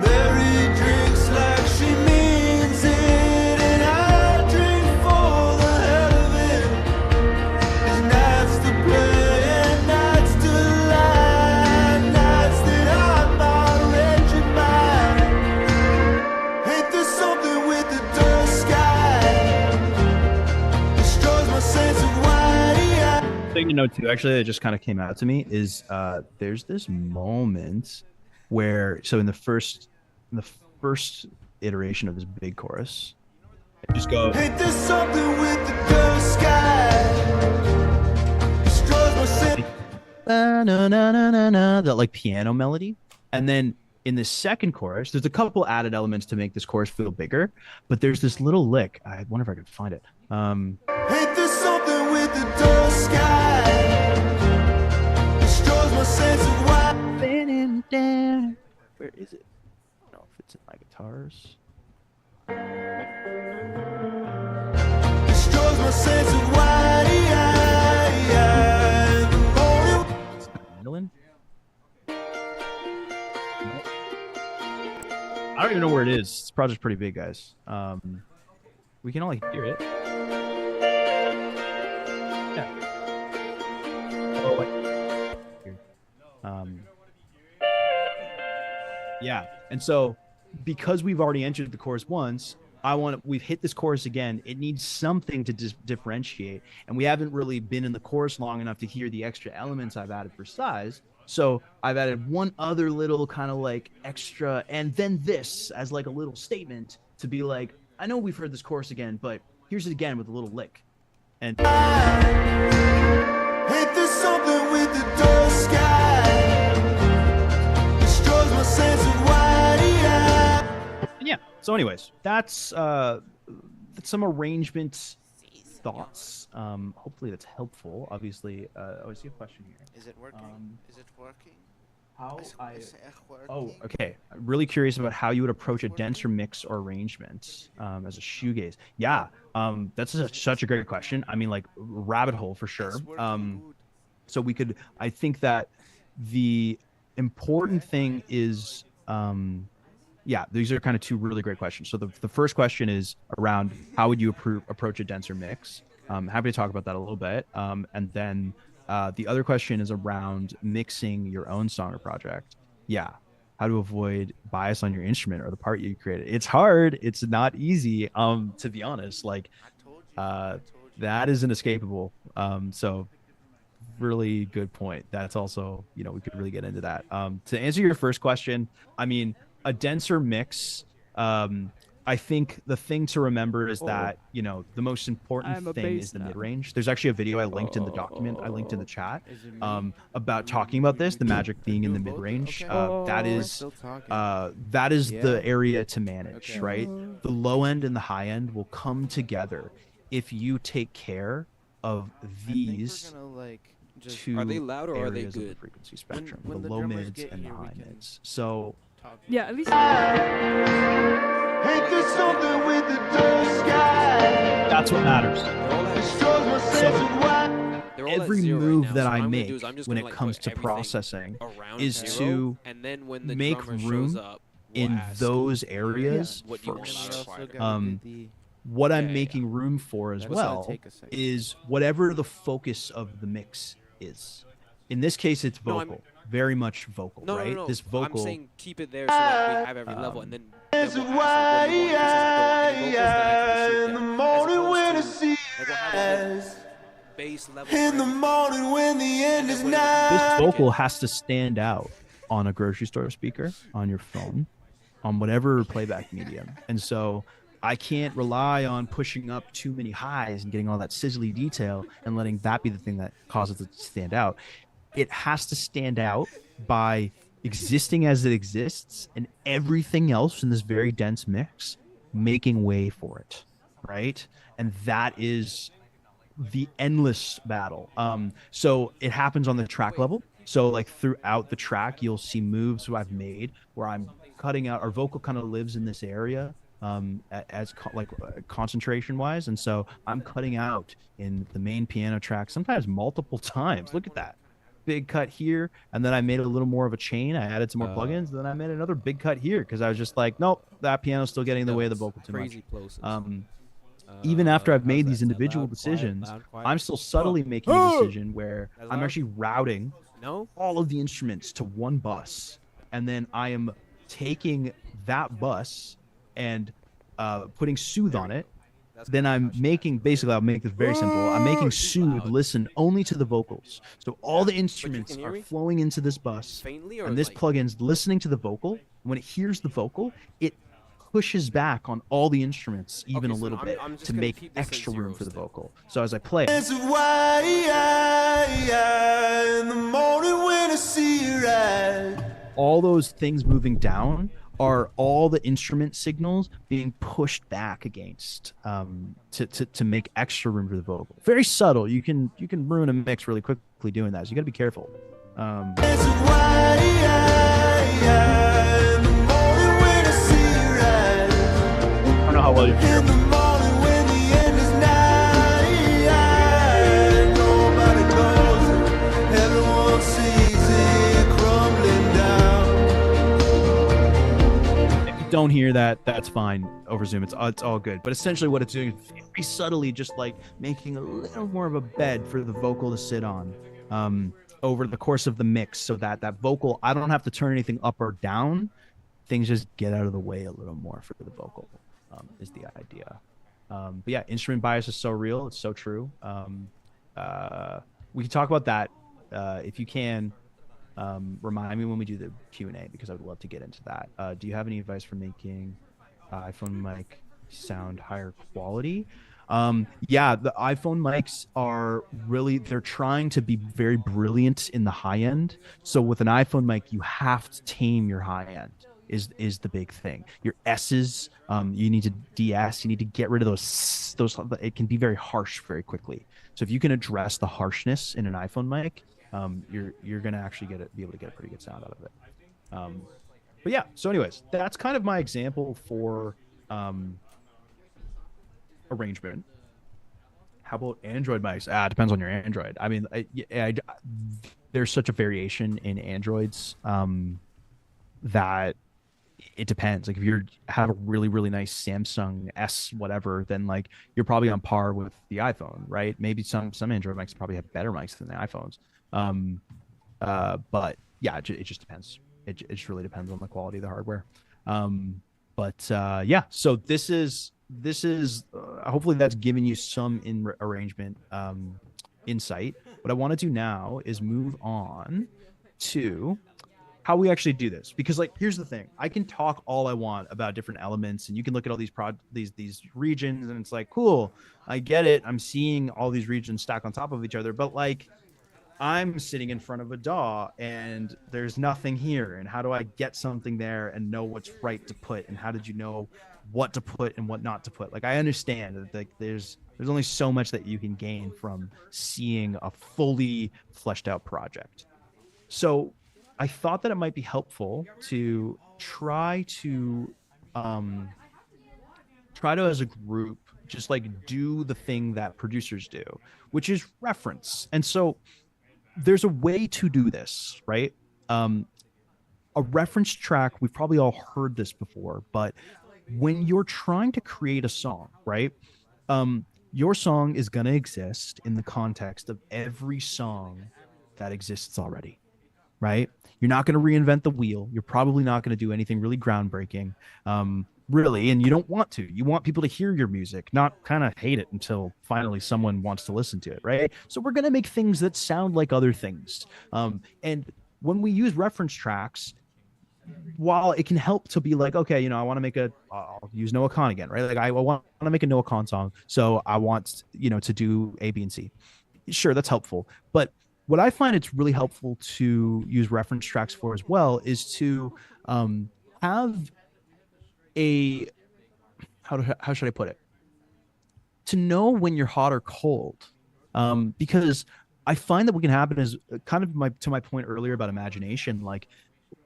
Mary drinks like she means it, and I drink for the hell of it. There's nights to play and nights to lie, nights that I'm not wretched by. Ain't there something with the dark sky? Destroys my sense of why. Thing to note too, actually, that just kind of came out to me is there's this moment where, so in the first iteration of this big chorus, it just goes. Ain't there something with the dark sky? Destroys my sense. That like piano melody, and then in the second chorus, there's a couple added elements to make this chorus feel bigger, but there's this little lick. I wonder if I could find it. Ain't there something with the dark sky? Destroys my sense of why. Where is it? I don't know if it's in my guitars. Destroys my sense of why. Mandolin? I don't even know where it is. This project's pretty big, guys. We can only hear it. Yeah. Oh, wait. Here. Yeah. And so, because we've already entered the chorus once, we've hit this chorus again. It needs something to differentiate. And we haven't really been in the chorus long enough to hear the extra elements I've added for size. So I've added one other little kind of like extra, and then this as like a little statement to be like, I know we've heard this chorus again, but here's it again with a little lick. And Ain't there something with the dark sky? Destroys my sense of why. yeah. So anyways, that's some arrangement thoughts. Hopefully that's helpful. Obviously, I see a question here. Is it working? Is it working? Oh, okay. I'm really curious about how you would approach a denser mix or arrangement as a shoegaze. Yeah, that's such a great question. I mean, like, rabbit hole for sure. So we could, I think that the important thing is, yeah, these are kind of two really great questions. So the first question is around how would you approach a denser mix? Happy to talk about that a little bit. And then the other question is around mixing your own song or project. Yeah. How to avoid bias on your instrument or the part you created. It's hard. It's not easy. To be honest, like, that is inescapable. So really good point. That's also, we could really get into that. To answer your first question, I mean, a denser mix, I think the thing to remember is that, the most important thing is the mid-range. There's actually a video I linked in the document, I linked in the chat, about talking about this, the magic being in the mid-range. That is the area to manage, right? The low end and the high end will come together if you take care of these two Are they loud or are they areas of the good? frequency spectrum, the low mids and the high mids. So Yeah, at least. Ain't there something with the dark sky? that's what matters. Destroys my sense of why. They're all at Every zero right move now, that so I what I'm gonna make do is I'm just when gonna, it like, comes put to everything processing around is zero, to and then when the make drummer shows room up, in we'll ask, those areas what do you want first. modified? What I'm Yeah. making room for as That's well take a second. is whatever the focus of the mix is. In this case, it's No, vocal, very much vocal, No, right? no. This vocal. I'm saying keep it there so that we have every level, and then This is demo has like what you want. If he says I don't want any vocals, then I can just sit why in the there. As morning when I opposed to see like we'll have a whole rise, bass level for in the everything, morning when the end and then is when we just This nigh. tweak it. vocal has to stand out on a grocery store speaker, on your phone, on whatever playback medium. And so I can't rely on pushing up too many highs and getting all that sizzly detail and letting that be the thing that causes it to stand out. It has to stand out by existing as it exists and everything else in this very dense mix making way for it. Right. And that is the endless battle. So it happens on the track level. So like throughout the track, you'll see moves I've made where I'm cutting out. Our vocal kind of lives in this area as concentration wise, and so I'm cutting out in the main piano track sometimes multiple times. Look at that big cut here, and then I made a little more of a chain. I added some more plugins, and then I made another big cut here because I was just like, nope, that piano's still getting in the way of the vocal too much. Crazy close. Even after I've made how's these that? Is that individual loud, quiet, decisions, loud, quiet? I'm still subtly making a decision where That's I'm loud? actually routing No? all of the instruments to one bus, and then I am taking that bus and putting Soothe on it. Then I'm making, basically, I'll make this very simple. I'm making Soothe listen only to the vocals. So all the instruments hear are me? flowing into this bus, Faintly or and this like- plugin's listening to the vocal. When it hears the vocal, it pushes back on all the instruments even Okay, a so little bit I'm just to gonna make keep this at extra zero room for the still. vocal. So as I play it, This is why in the morning when I see you rise. all those things moving down are all the instrument signals being pushed back against to make extra room for the vocal. Very subtle. You can ruin a mix really quickly doing that. So you got to be careful. This is why in the morning when I see you rise. I don't know how well you hear. In the morning when the end is nigh. Nobody knows it. Everyone sees it crumbling down. If you don't hear that, that's fine over Zoom. It's all good. But essentially what it's doing is very subtly just like making a little more of a bed for the vocal to sit on over the course of the mix, so that vocal, I don't have to turn anything up or down. Things just get out of the way a little more for the vocal, is the idea. But yeah, instrument bias is so real. It's so true. We can talk about that if you can. Remind me when we do the Q&A, because I would love to get into that. Do you have any advice for making iPhone mic sound higher quality? Yeah, the iPhone mics are really, they're trying to be very brilliant in the high end. So with an iPhone mic, you have to tame your high end is the big thing. Your S's, you need to de-S, you need to get rid of those, it can be very harsh very quickly. So if you can address the harshness in an iPhone mic, you're gonna actually be able to get a pretty good sound out of it. But yeah, so anyways, that's kind of my example for arrangement. How about Android mics? Depends on your Android. I mean, there's such a variation in Androids that it depends. Like if you have a really nice Samsung S whatever, then like you're probably on par with the iPhone, right? Maybe some Android mics probably have better mics than the iPhones. But yeah, it just depends. It just really depends on the quality of the hardware. Yeah, so this is hopefully that's given you some arrangement insight. What I want to do now is move on to how we actually do this, because like here's the thing, I can talk all I want about different elements, and you can look at all these these regions, and it's like, cool, I get it, I'm seeing all these regions stack on top of each other, but like I'm sitting in front of a DAW and there's nothing here, and how do I get something there and know what's right to put, and how did you know what to put and what not to put? Like I understand that like there's only so much that you can gain from seeing a fully fleshed out project. So I thought that it might be helpful to try to as a group just like do the thing that producers do, which is reference. And so there's a way to do this, right? A reference track, we've probably all heard this before, but when you're trying to create a song, right? Your song is going to exist in the context of every song that exists already, right? You're not going to reinvent the wheel. You're probably not going to do anything really groundbreaking. really, and you don't want to. You want people to hear your music, not kind of hate it until finally someone wants to listen to it, right? So we're going to make things that sound like other things. And when we use reference tracks, while it can help to be like, okay, I want to make I'll use Noah Khan again, right? Like I want to make a Noah Khan song, so I want to do A, B, and C. Sure, that's helpful, but what I find it's really helpful to use reference tracks for as well is to um, have a how should I put it? To know when you're hot or cold, because I find that what can happen is kind of my point earlier about imagination, like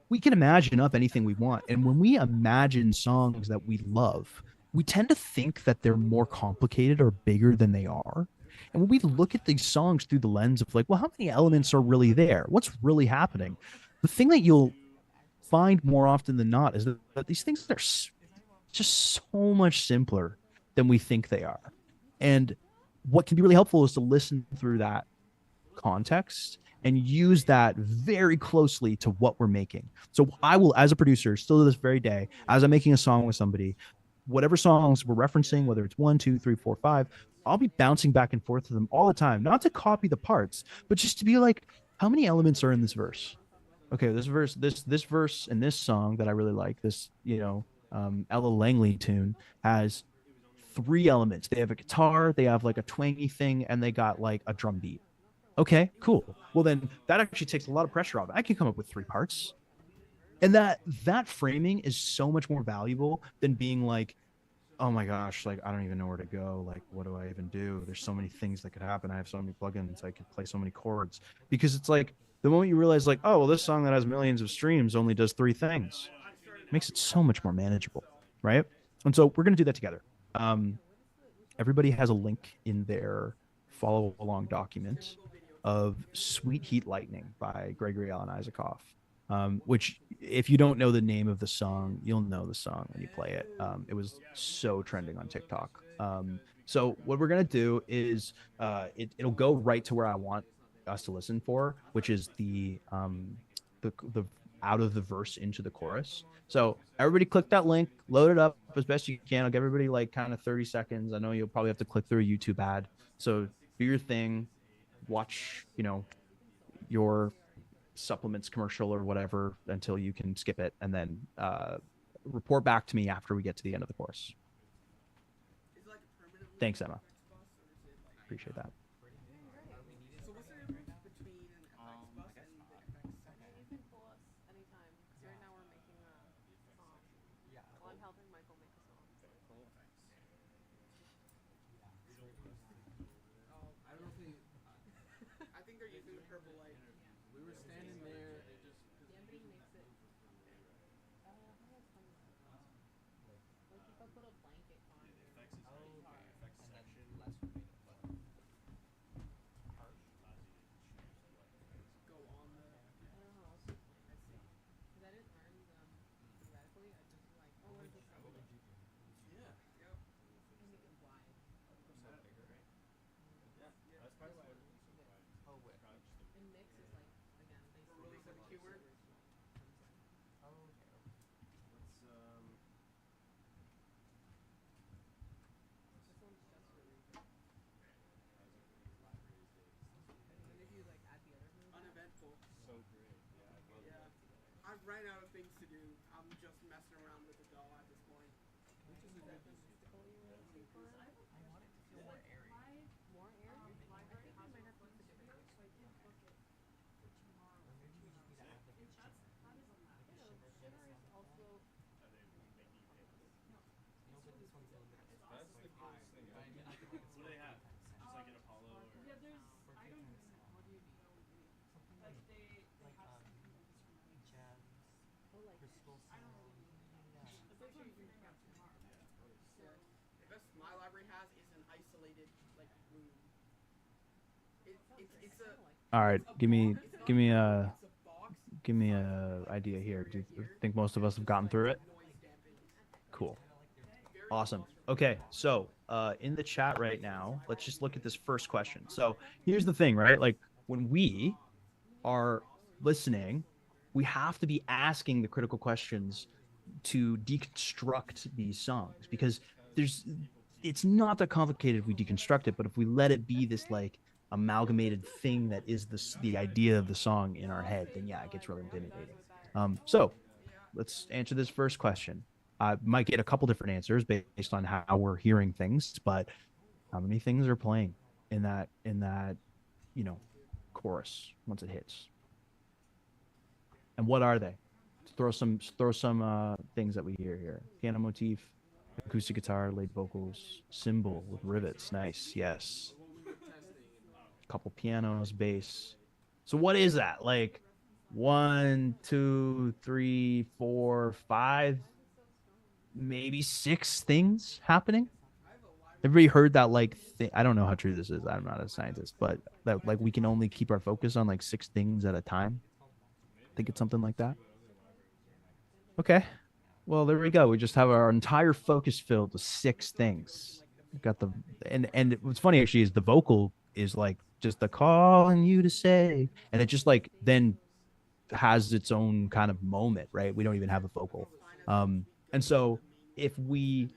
we can imagine up anything we want. And when we imagine songs that we love, we tend to think that they're more complicated or bigger than they are. And when we look at these songs through the lens of like, well, how many elements are really there? What's really happening? The thing that you'll find more often than not is that these things are just so much simpler than we think they are. And what can be really helpful is to listen through that context and use that very closely to what we're making. So I will, as a producer, still to this very day, as I'm making a song with somebody, whatever songs we're referencing, whether it's 1, 2, 3, 4, 5, I'll be bouncing back and forth to them all the time, not to copy the parts, but just to be like, how many elements are in this verse? Okay, this verse in this song that I really like, this Ella Langley tune has three elements. They have a guitar, they have like a twangy thing, and they got like a drum beat. Okay, cool. Well, then that actually takes a lot of pressure off. I can come up with three parts, and that framing is so much more valuable than being like, oh my gosh, like I don't even know where to go. Like, what do I even do? There's so many things that could happen. I have so many plugins. I could play so many chords because it's like the moment you realize, like, oh, well, this song that has millions of streams only does three things, it makes it so much more manageable, right? And so we're gonna do that together. Um, Everybody has a link in their follow along document of Sweet Heat Lightning by Gregory Alan Isaacoff, which, if you don't know the name of the song, you'll know the song when you play it. It was so trending on TikTok. So, what we're going to do is it'll go right to where I want us to listen for, which is the out of the verse into the chorus. So everybody click that link, load it up as best you can. I'll give everybody like kind of 30 seconds. I know you'll probably have to click through a YouTube ad. So do your thing, watch, your supplements commercial or whatever until you can skip it, and then report back to me after we get to the end of the course. Thanks, Emma. Appreciate that. I've ran out of things to do. I'm just messing around with the doll at this point. The best my library has is an isolated like room. It's a All right, give me a it's a box. give me a idea here. Do you think most of us have gotten through it? Noise dampened. Cool. Awesome. Okay, so in the chat right now, let's just look at this first question. So here's the thing, right? Like when we are listening, we have to be asking the critical questions deconstruct these songs, because there's it's not that complicated if we deconstruct it, but if we let it be this like amalgamated thing that is the idea of the song in our head, then yeah, it gets really intimidating. So let's answer this first question. I might get a couple different answers based on how we're hearing things, but how many things are playing in that you know chorus once it hits, and what are they? Throw some things that we hear here: piano motif, acoustic guitar, lead vocals, cymbal with rivets. Nice, yes. Couple pianos, bass. So what is that? Like one, two, three, four, five, maybe six things happening. Everybody heard that like I don't know how true this is. I'm not a scientist, but that like we can only keep our focus on like six things at a time. I think it's something like that. Okay. Well, there we go. We just have our entire focus filled with six things. We've got the and what's funny actually is the vocal is like just the calling you to say, and it just like then has its own kind of moment, right? We don't even have a vocal. And so if we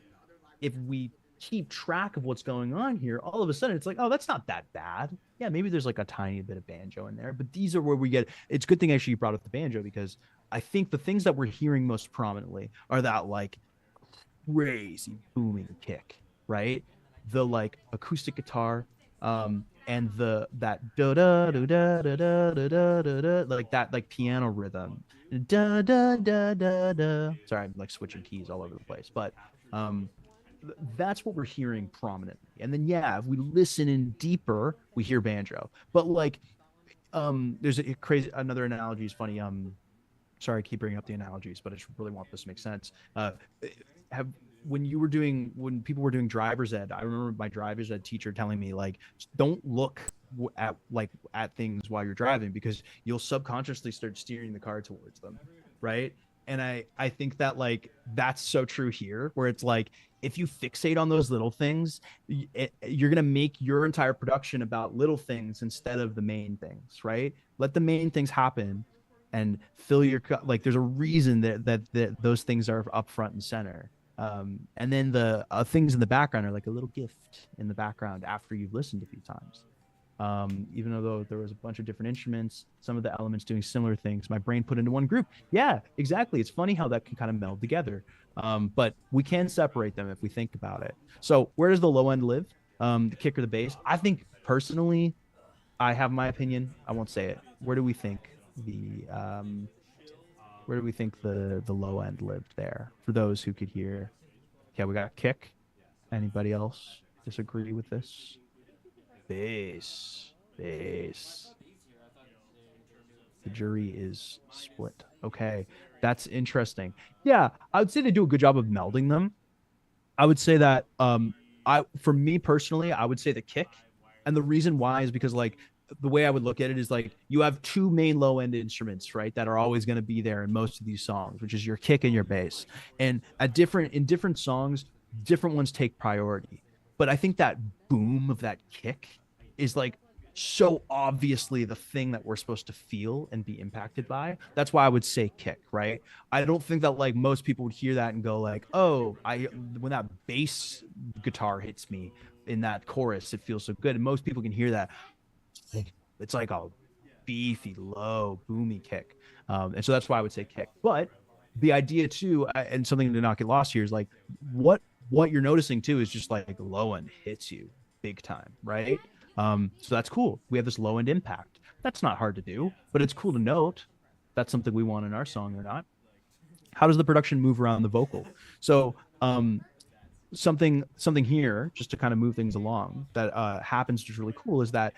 if we keep track of what's going on here, all of a sudden it's like, oh, that's not that bad. Yeah, maybe there's like a tiny bit of banjo in there, but these are where we get. It's a good thing actually you brought up the banjo, because I think the things that we're hearing most prominently are that like crazy booming kick, right? The like acoustic guitar, and the that da da da da da da da da da, like that like piano rhythm, da da da da da. Sorry, I'm like switching keys all over the place, but um, that's what we're hearing prominently. And then yeah, if we listen in deeper, we hear banjo. But like, there's a crazy another analogy is funny. Sorry, I keep bringing up the analogies, but I just really want this to make sense. Have when people were doing driver's ed, I remember my driver's ed teacher telling me like, don't look at things while you're driving, because you'll subconsciously start steering the car towards them, right? And I think that like that's so true here, where it's like if you fixate on those little things, you're gonna make your entire production about little things instead of the main things, right? Let the main things happen and fill your like. There's a reason that those things are up front and center. And then the things in the background are like a little gift in the background after you've listened a few times. Even though there was a bunch of different instruments, some of the elements doing similar things, my brain put into one group. Yeah, exactly. It's funny how that can kind of meld together. But we can separate them if we think about it. So where does the low end live? The kick or the bass? I think personally, I have my opinion. I won't say it. Where do we think the low end lived there? For those who could hear. Yeah, we got kick. Anybody else disagree with this? Bass. The jury is split. Okay, that's interesting. Yeah, I would say they do a good job of melding them. I would say that for me personally, I would say the kick. And the reason why is because like the way I would look at it is like you have two main low end instruments, right, that are always going to be there in most of these songs, which is your kick and your bass. And in different songs, different ones take priority. But I think that boom of that kick is like so obviously the thing that we're supposed to feel and be impacted by. That's why I would say kick, right? I don't think that like most people would hear that and go like, oh, when that bass guitar hits me in that chorus, it feels so good. And most people can hear that. It's like a beefy, low, boomy kick. And so that's why I would say kick. But the idea too, and something to not get lost here, is like what you're noticing too is just like low end hits you big time, right? So that's cool. We have this low end impact. That's not hard to do, but it's cool to note. That's something we want in our song or not. How does the production move around the vocal? So something here, just to kind of move things along, that happens, which is really cool, is that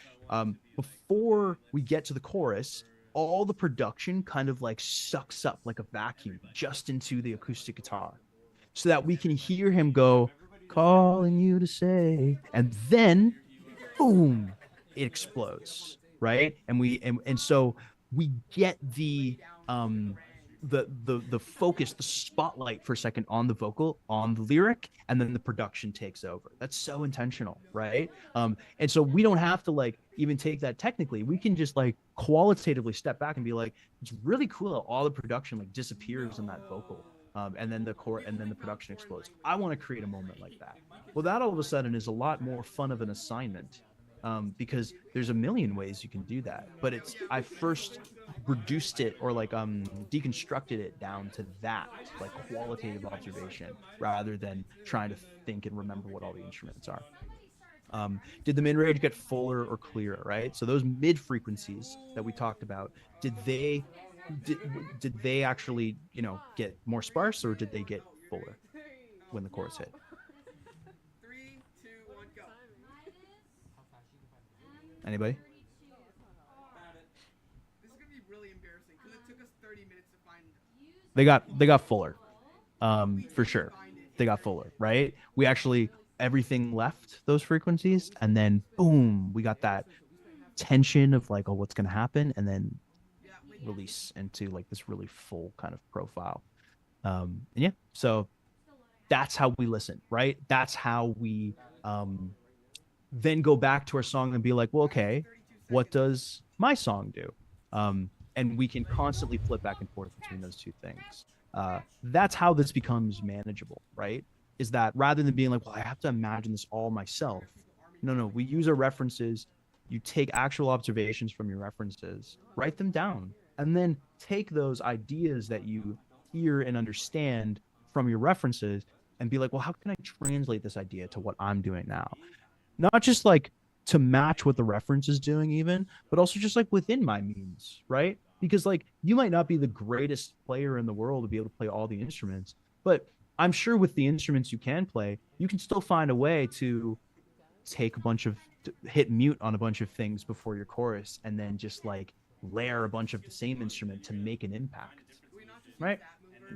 before we get to the chorus, all the production kind of like sucks up like a vacuum just into the acoustic guitar, so that we can hear him go, calling you to say, and then boom, it explodes, right? And so we get the focus, the spotlight for a second on the vocal, on the lyric, and then the production takes over. That's so intentional, right? And so we don't have to like even take that technically. We can just like qualitatively step back and be like, it's really cool how all the production like disappears in that vocal. and then the production explodes. I want to create a moment like that. Well, that all of a sudden is a lot more fun of an assignment, because there's a million ways you can do that. But I first reduced it, or like deconstructed it down to that, like qualitative observation, rather than trying to think and remember what all the instruments are. Did the min range get fuller or clearer, right? So those mid frequencies that we talked about, did they actually, get more sparse, or did they get fuller when the chorus hit? 3, 2, 1, go. Anybody? This is gonna be really embarrassing because it took us 30 minutes to find. They got fuller, for sure. They got fuller, right? We actually, everything left those frequencies, and then boom, we got that tension of like, oh, what's gonna happen, and then release into like this really full kind of profile. And yeah, so that's how we listen, right? That's how we then go back to our song and be like, well, okay, what does my song do? And we can constantly flip back and forth between those two things. That's how this becomes manageable, right? Is that rather than being like, well, I have to imagine this all myself. No, we use our references. You take actual observations from your references, write them down, and then take those ideas that you hear and understand from your references and be like, well, how can I translate this idea to what I'm doing now? Not just like to match what the reference is doing even, but also just like within my means, right? Because like you might not be the greatest player in the world to be able to play all the instruments, but I'm sure with the instruments you can play, you can still find a way to hit mute on a bunch of things before your chorus, and then just like layer a bunch of the same instrument to make an impact, right?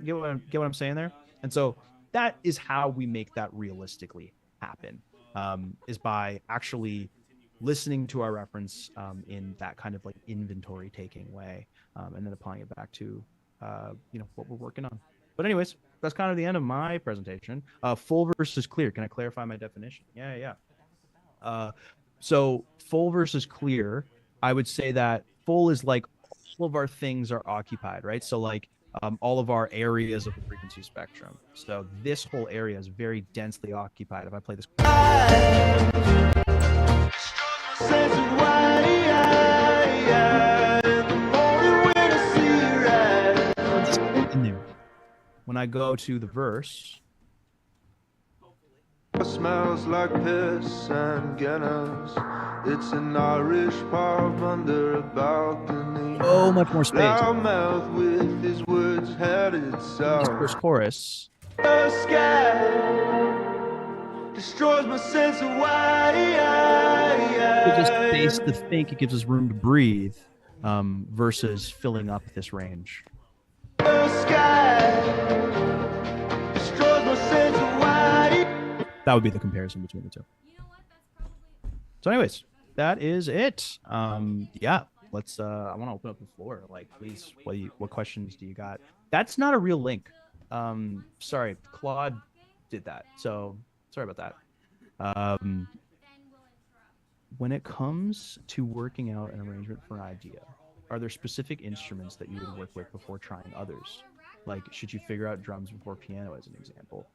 Get what I'm saying there? And so that is how we make that realistically happen, is by actually listening to our reference in that kind of like inventory taking way, and then applying it back to what we're working on. But anyways, that's kind of the end of my presentation. Full versus clear. Can I clarify my definition? Yeah. So full versus clear, I would say that full is like all of our things are occupied, right? So like all of our areas of the frequency spectrum. So this whole area is very densely occupied. If I play this in there, when I go to the verse, smells like piss and Guinness. It's an Irish pub under a balcony. so much more space. Loudmouth with his words headed south. First chorus. The sky destroys my sense of why. It gives us space to think. It gives us room to breathe, versus filling up this range. The sky destroys my sense of why. That would be the comparison between the two. So anyways, that is it. Yeah, let's I want to open up the floor. Like, please, what questions do you got? That's not a real link. Sorry, Claude did that. So sorry about that. When it comes to working out an arrangement for an idea, are there specific instruments that you would work with before trying others? Like, should you figure out drums before piano, as an example?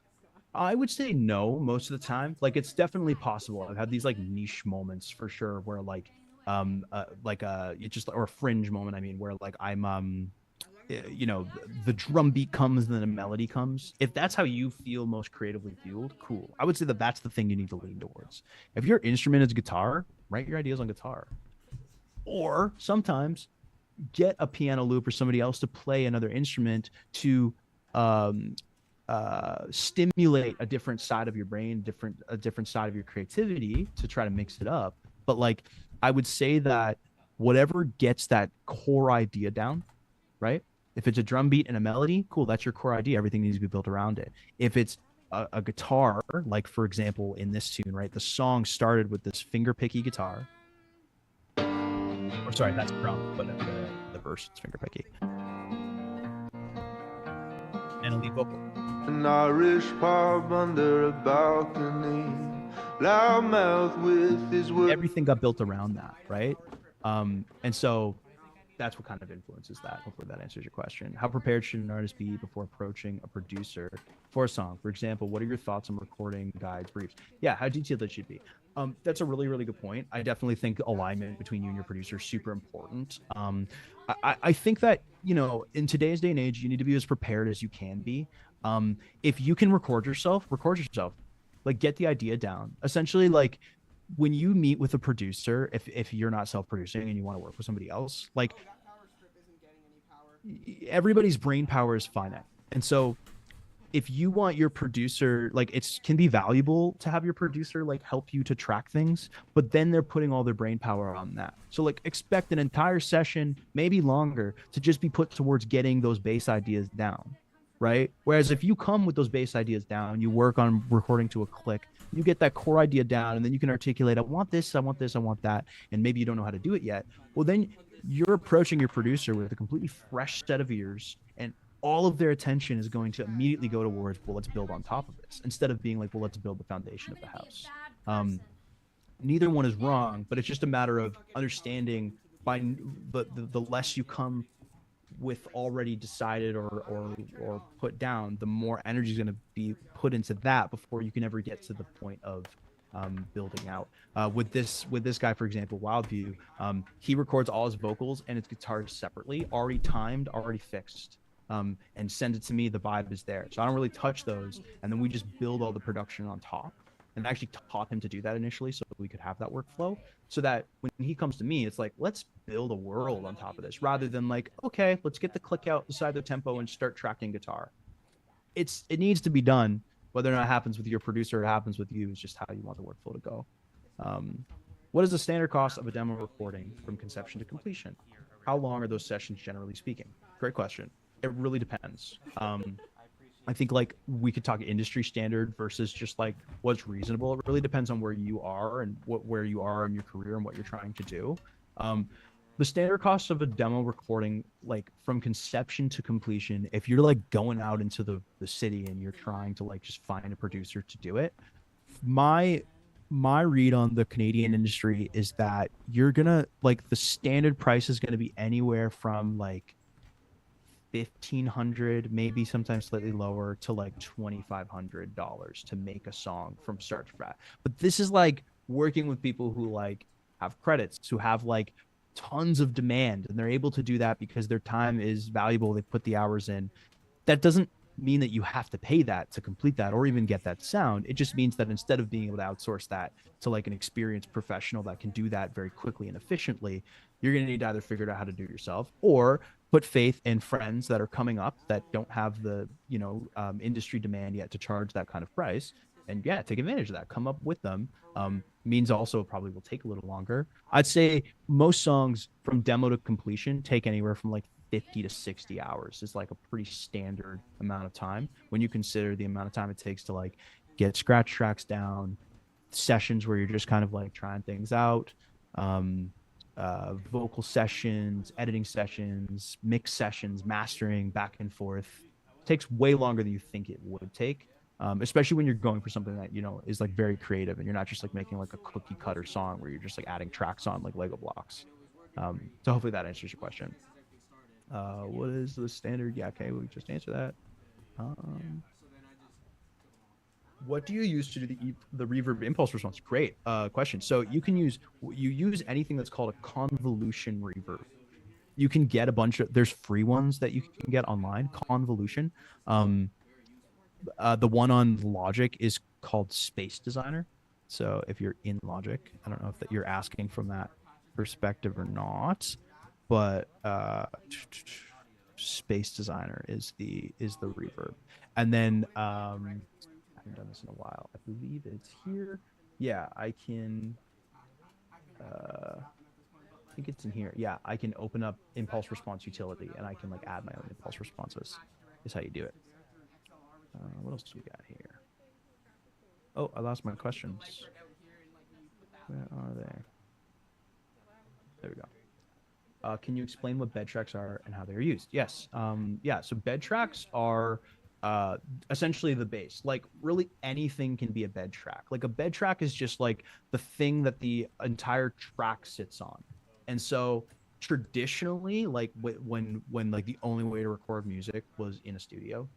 I would say no most of the time. Like, it's definitely possible. I've had these like niche moments for sure where like it just, or a fringe moment, I mean, where like I'm the drum beat comes and then a melody comes. If that's how you feel most creatively fueled, cool. I would say that that's the thing you need to lean towards. If your instrument is guitar, write your ideas on guitar. Or sometimes get a piano loop or somebody else to play another instrument to stimulate a different side of your brain, a different side of your creativity, to try to mix it up. But like, I would say that whatever gets that core idea down, right? If it's a drum beat and a melody, cool, that's your core idea. Everything needs to be built around it. If it's a guitar, like for example in this tune, right, the song started with this finger picky guitar, or sorry, that's drum, but the verse, it's finger picky, and a lead vocal. An Irish pub under a balcony, loudmouth with his words. Everything got built around that, right? And so that's what kind of influences that. Hopefully that answers your question. How prepared should an artist be before approaching a producer for a song? For example, what are your thoughts on recording guides, briefs? Yeah, how detailed it should be. That's a really, really good point. I definitely think alignment between you and your producer is super important. I think that, you know, in today's day and age, you need to be as prepared as you can be. If you can record yourself, like get the idea down. Essentially, like when you meet with a producer, if you're not self-producing and you want to work with somebody else, like That power strip isn't getting any power. everybody's brain power is finite. And so if you want your producer, like it's can be valuable to have your producer like help you to track things, but then they're putting all their brain power on that. So like expect an entire session, maybe longer, to just be put towards getting those bass ideas down, right? Whereas if you come with those bass ideas down, you work on recording to a click, you get that core idea down, and then you can articulate, I want this, I want this, I want that, and maybe you don't know how to do it yet. Well, then you're approaching your producer with a completely fresh set of ears, and all of their attention is going to immediately go towards, well, let's build on top of this, instead of being like, well, let's build the foundation of the house. Neither one is wrong, but it's just a matter of understanding by the less you come with already decided or put down, the more energy is going to be put into that before you can ever get to the point of building out. With this guy, for example, Wildview, he records all his vocals and his guitars separately, already timed, already fixed, and sends it to me. The vibe is there, so I don't really touch those, and then we just build all the production on top. And I actually taught him to do that initially so we could have that workflow, so that when he comes to me, it's like, let's build a world on top of this, rather than like, okay, let's get the click out, decide the tempo, and start tracking guitar. It needs to be done. Whether or not it happens with your producer or it happens with you is just how you want the workflow to go. What is the standard cost of a demo recording from conception to completion? How long are those sessions, generally speaking? Great question. It really depends. I think like we could talk industry standard versus just like what's reasonable. It really depends on where you are and where you are in your career and what you're trying to do. The standard cost of a demo recording, like from conception to completion, if you're like going out into the city and you're trying to like just find a producer to do it, my read on the Canadian industry is that you're gonna like the standard price is gonna be anywhere from like 1,500, maybe sometimes slightly lower, to like $2,500 to make a song from start to finish. But this is like working with people who like have credits, who have like tons of demand, and they're able to do that because their time is valuable. They put the hours in. That doesn't mean that you have to pay that to complete that or even get that sound. It just means that instead of being able to outsource that to like an experienced professional that can do that very quickly and efficiently, you're going to need to either figure out how to do it yourself or put faith in friends that are coming up that don't have the, you know, industry demand yet to charge that kind of price. And yeah, take advantage of that. Come up with them. Means also probably will take a little longer. I'd say most songs from demo to completion take anywhere from like 50 to 60 hours is like a pretty standard amount of time when you consider the amount of time it takes to like get scratch tracks down, sessions where you're just kind of like trying things out, vocal sessions, editing sessions, mix sessions, mastering, back and forth. It takes way longer than you think it would take, especially when you're going for something that, you know, is like very creative and you're not just like making like a cookie cutter song where you're just like adding tracks on like Lego blocks. So hopefully that answers your question. What is the standard? Yeah, okay, we just answered that. What do you use to do the reverb impulse response? Great question. So you use anything that's called a convolution reverb. You can get a bunch of, there's free ones that you can get online, convolution. The one on Logic is called Space Designer. So if you're in Logic, I don't know if that you're asking from that perspective or not, but Space Designer is the reverb. And then I haven't done this in a while. I believe it's here. Yeah, I can. I think it's in here. Yeah, I can open up impulse response utility and I can like add my own impulse responses. Is how you do it. What else do we got here? Oh, I lost my questions. Where are they? There we go. Can you explain what bed tracks are and how they're used? Yes. Yeah. So bed tracks are essentially the bass. Like really anything can be a bed track. Like a bed track is just like the thing that the entire track sits on. And so traditionally, like when like the only way to record music was in a studio,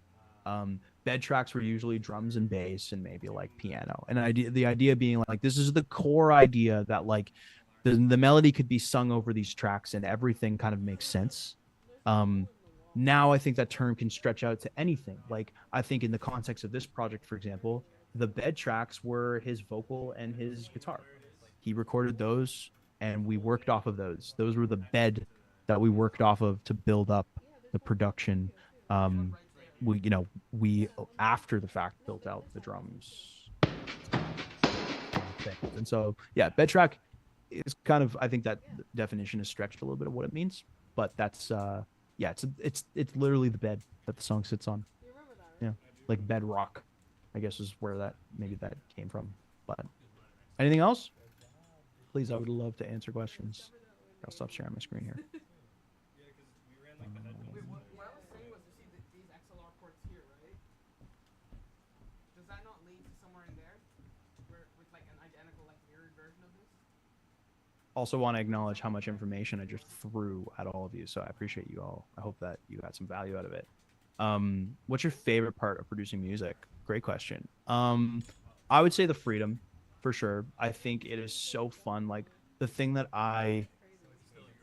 bed tracks were usually drums and bass and maybe like piano. And the idea being like this is the core idea that like the melody could be sung over these tracks and everything kind of makes sense. Um, Now I think that term can stretch out to anything. Like I think in the context of this project, for example, the bed tracks were his vocal and his guitar. He recorded those and we worked off of those. Those were the bed that we worked off of to build up the production. We after the fact built out the drums things. And so yeah, bed track is kind of, I think that definition is stretched a little bit of what it means, but that's yeah, it's literally the bed that the song sits on. Yeah, like bedrock, I guess is where that maybe that came from. But anything else? Please, I would love to answer questions. I'll stop sharing my screen here. What I was saying was, you see these XLR ports here, right? Does that not lead to somewhere in there, where with like an identical, like mirrored version of this? Also want to acknowledge how much information I just threw at all of you. So I appreciate you all. I hope that you got some value out of it. What's your favorite part of producing music? Great question. I would say the freedom for sure. I think it is so fun. Like the thing that I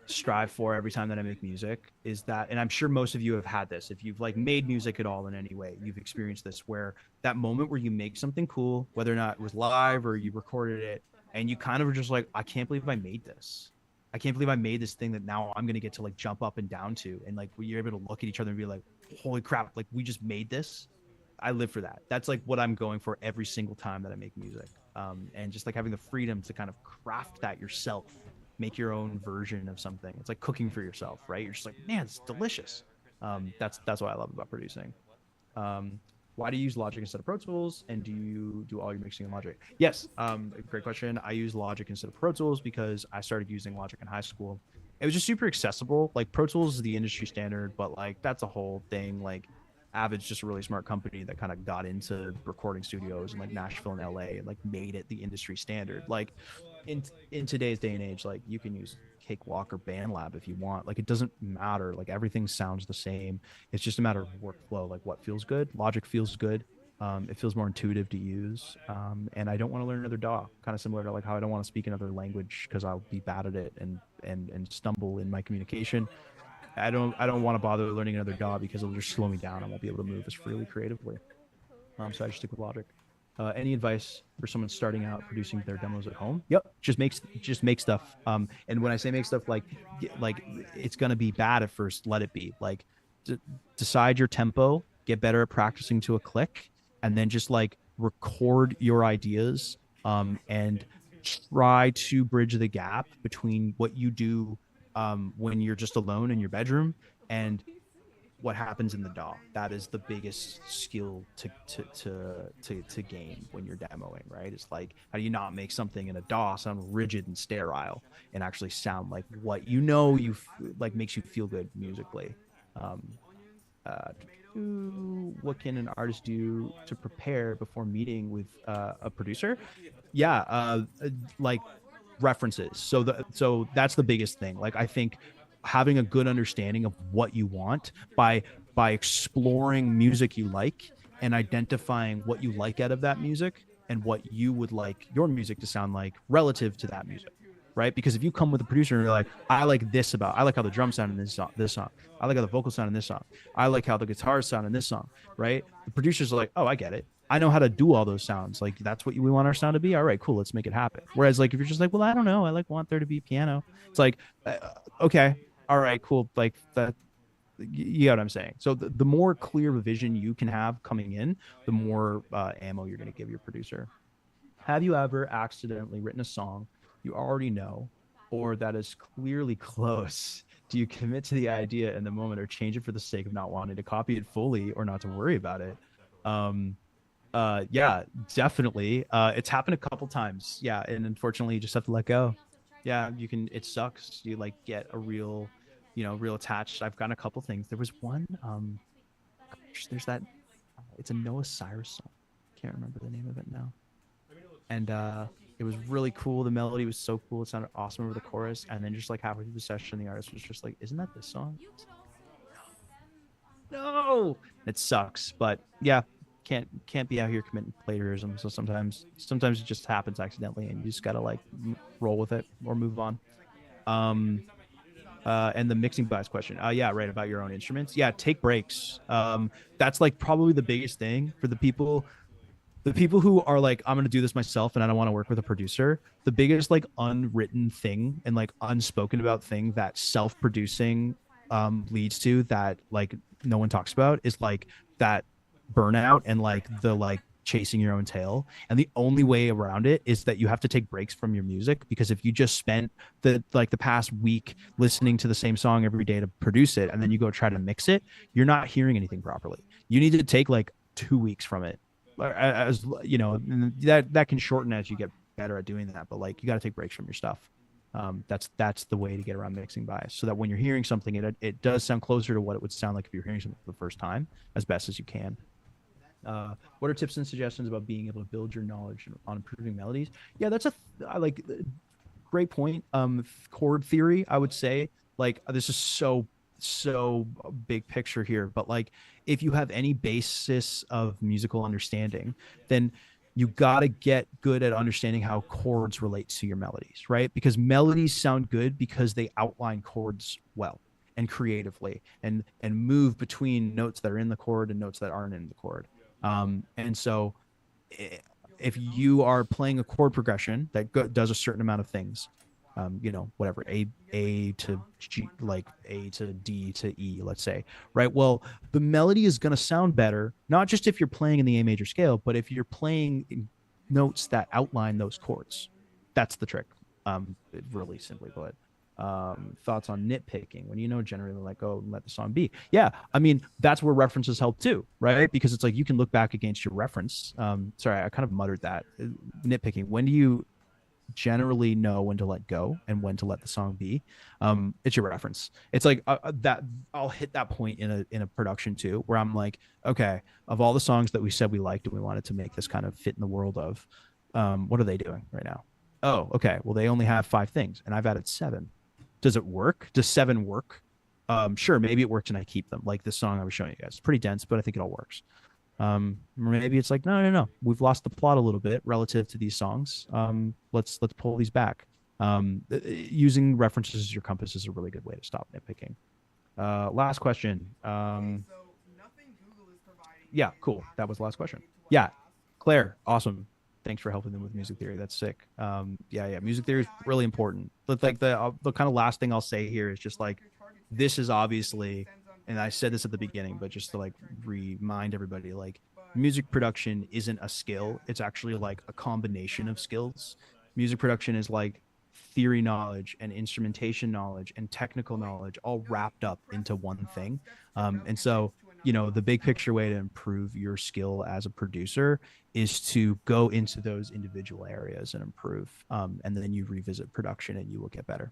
strive for every time that I make music is that, and I'm sure most of you have had this, if you've like made music at all in any way, you've experienced this, where that moment where you make something cool, whether or not it was live or you recorded it, and you kind of are just like, I can't believe I made this. I can't believe I made this thing that now I'm going to get to like jump up and down to. And like, you're able to look at each other and be like, holy crap, like we just made this. I live for that. That's like what I'm going for every single time that I make music. And just like having the freedom to kind of craft that yourself, make your own version of something. It's like cooking for yourself, right? You're just like, man, it's delicious. That's what I love about producing. Um, why do you use Logic instead of Pro Tools? And do you do all your mixing in Logic? Yes, great question. I use Logic instead of Pro Tools because I started using Logic in high school. It was just super accessible. Like Pro Tools is the industry standard, but like that's a whole thing. Like Avid's just a really smart company that kind of got into recording studios in like Nashville and LA and like made it the industry standard. Like in today's day and age, like you can use Cakewalk or BandLab if you want. Like it doesn't matter. Like everything sounds the same. It's just a matter of workflow. Like what feels good. Logic feels good. It feels more intuitive to use. And I don't want to learn another DAW. Kind of similar to like how I don't want to speak another language because I'll be bad at it and stumble in my communication. I don't want to bother learning another DAW because it'll just slow me down. I won't be able to move as freely creatively. So I just stick with Logic. Any advice for someone starting out producing their demos at home? Yep, just make stuff. And when I say make stuff, like it's gonna be bad at first. Let it be. Like decide your tempo, get better at practicing to a click, and then just like record your ideas. And try to bridge the gap between what you do when you're just alone in your bedroom and what happens in the DAW. That is the biggest skill to gain when you're demoing, right? It's like how do you not make something in a DAW sound rigid and sterile and actually sound like what like makes you feel good musically. Um, what can an artist do to prepare before meeting with a producer? Yeah, like references. So that's the biggest thing. Like I think having a good understanding of what you want by exploring music you like and identifying what you like out of that music and what you would like your music to sound like relative to that music, right? Because if you come with a producer and you're like, I like how the drums sound in this song, I like how the vocals sound in this song, I like how the guitars sound in this song, right? The producer's like, oh, I get it, I know how to do all those sounds. Like that's what we want our sound to be. All right, cool. Let's make it happen. Whereas like if you're just like, well, I don't know, I like want there to be piano. It's like, okay, all right, cool. Like that, you know what I'm saying. So the more clear of a vision you can have coming in, the more ammo you're going to give your producer. Have you ever accidentally written a song you already know, or that is clearly close? Do you commit to the idea in the moment, or change it for the sake of not wanting to copy it fully or not to worry about it? Um, yeah, definitely. It's happened a couple times. Yeah, and unfortunately, you just have to let go. Yeah, you can. It sucks. You like get a real, real attached. I've gotten a couple things. There was one. There's that. It's a Noah Cyrus song. Can't remember the name of it now. And It was really cool. The melody was so cool. It sounded awesome over the chorus. And then just like halfway through the session, the artist was just like, "Isn't that this song?" No, it sucks. But yeah, can't be out here committing plagiarism. So sometimes it just happens accidentally, and you just gotta like roll with it or move on. Um, and the mixing bias question. Yeah, right, about your own instruments. Yeah, take breaks. That's like probably the biggest thing for the people who are like, I'm gonna do this myself and I don't want to work with a producer. The biggest like unwritten thing and like unspoken about thing that self-producing leads to, that like no one talks about, is like that burnout and like the like chasing your own tail. And the only way around it is that you have to take breaks from your music, because if you just spent the past week listening to the same song every day to produce it and then you go try to mix it, you're not hearing anything properly. You need to take like 2 weeks from it, as you know, that can shorten as you get better at doing that. But like, you got to take breaks from your stuff. That's the way to get around mixing bias, so that when you're hearing something, it does sound closer to what it would sound like if you're hearing something for the first time, as best as you can. What are tips and suggestions about being able to build your knowledge on improving melodies? Yeah, that's I like great point. Chord theory, I would say, like, this is so big picture here, but like, if you have any basis of musical understanding, then you got to get good at understanding how chords relate to your melodies, right? Because melodies sound good because they outline chords well and creatively, and move between notes that are in the chord and notes that aren't in the chord. And so if you are playing a chord progression that does a certain amount of things, whatever, A to G, like A to D to E, let's say, right? Well, the melody is going to sound better, not just if you're playing in the A major scale, but if you're playing notes that outline those chords. That's the trick. Really simply put. Thoughts on nitpicking when you know generally, like, oh, let the song be. Yeah, I mean, that's where references help too, right? Because it's like you can look back against your reference. Sorry, I kind of muttered that. Nitpicking, when do you generally know when to let go and when to let the song be? It's your reference. It's like that I'll hit that point in a production too, where I'm like, okay, of all the songs that we said we liked and we wanted to make this kind of fit in the world of, what are they doing right now? Oh, okay, well, they only have 5 things and I've added 7. Does it work? Does 7 work? Sure, maybe it works and I keep them, like this song I was showing you guys. It's pretty dense, but I think it all works. Maybe it's like, no, no, no, we've lost the plot a little bit relative to these songs. Let's pull these back. Using references as your compass is a really good way to stop nitpicking. Last question. Yeah, cool. That was the last question. Yeah, Claire, awesome. Thanks for helping them with music theory. That's sick. Yeah, music theory is really important. But like the kind of last thing I'll say here is just like, this is obviously, and I said this at the beginning, but just to like remind everybody, like, music production isn't a skill. It's actually like a combination of skills. Music production is like theory knowledge and instrumentation knowledge and technical knowledge all wrapped up into one thing. And so, the big picture way to improve your skill as a producer is to go into those individual areas and improve. And then you revisit production and you will get better.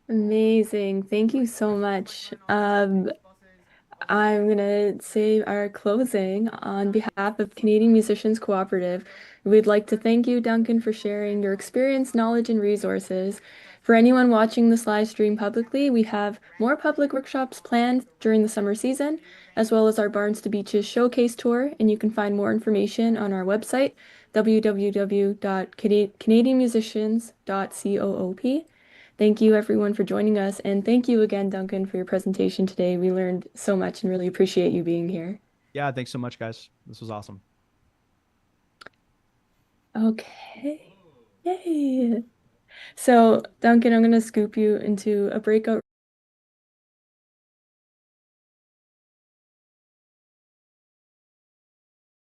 Amazing. Thank you so much. I'm gonna say our closing on behalf of Canadian Musicians Cooperative. We'd like to thank you, Duncan, for sharing your experience, knowledge, and resources. For anyone watching this live stream publicly, we have more public workshops planned during the summer season, as well as our Barnes to Beaches showcase tour, and you can find more information on our website, www.canadianmusicians.coop. Thank you everyone for joining us, and thank you again, Duncan, for your presentation today. We learned so much and really appreciate you being here. Yeah, thanks so much, guys. This was awesome. Okay. Yay. So, Duncan, I'm going to scoop you into a breakout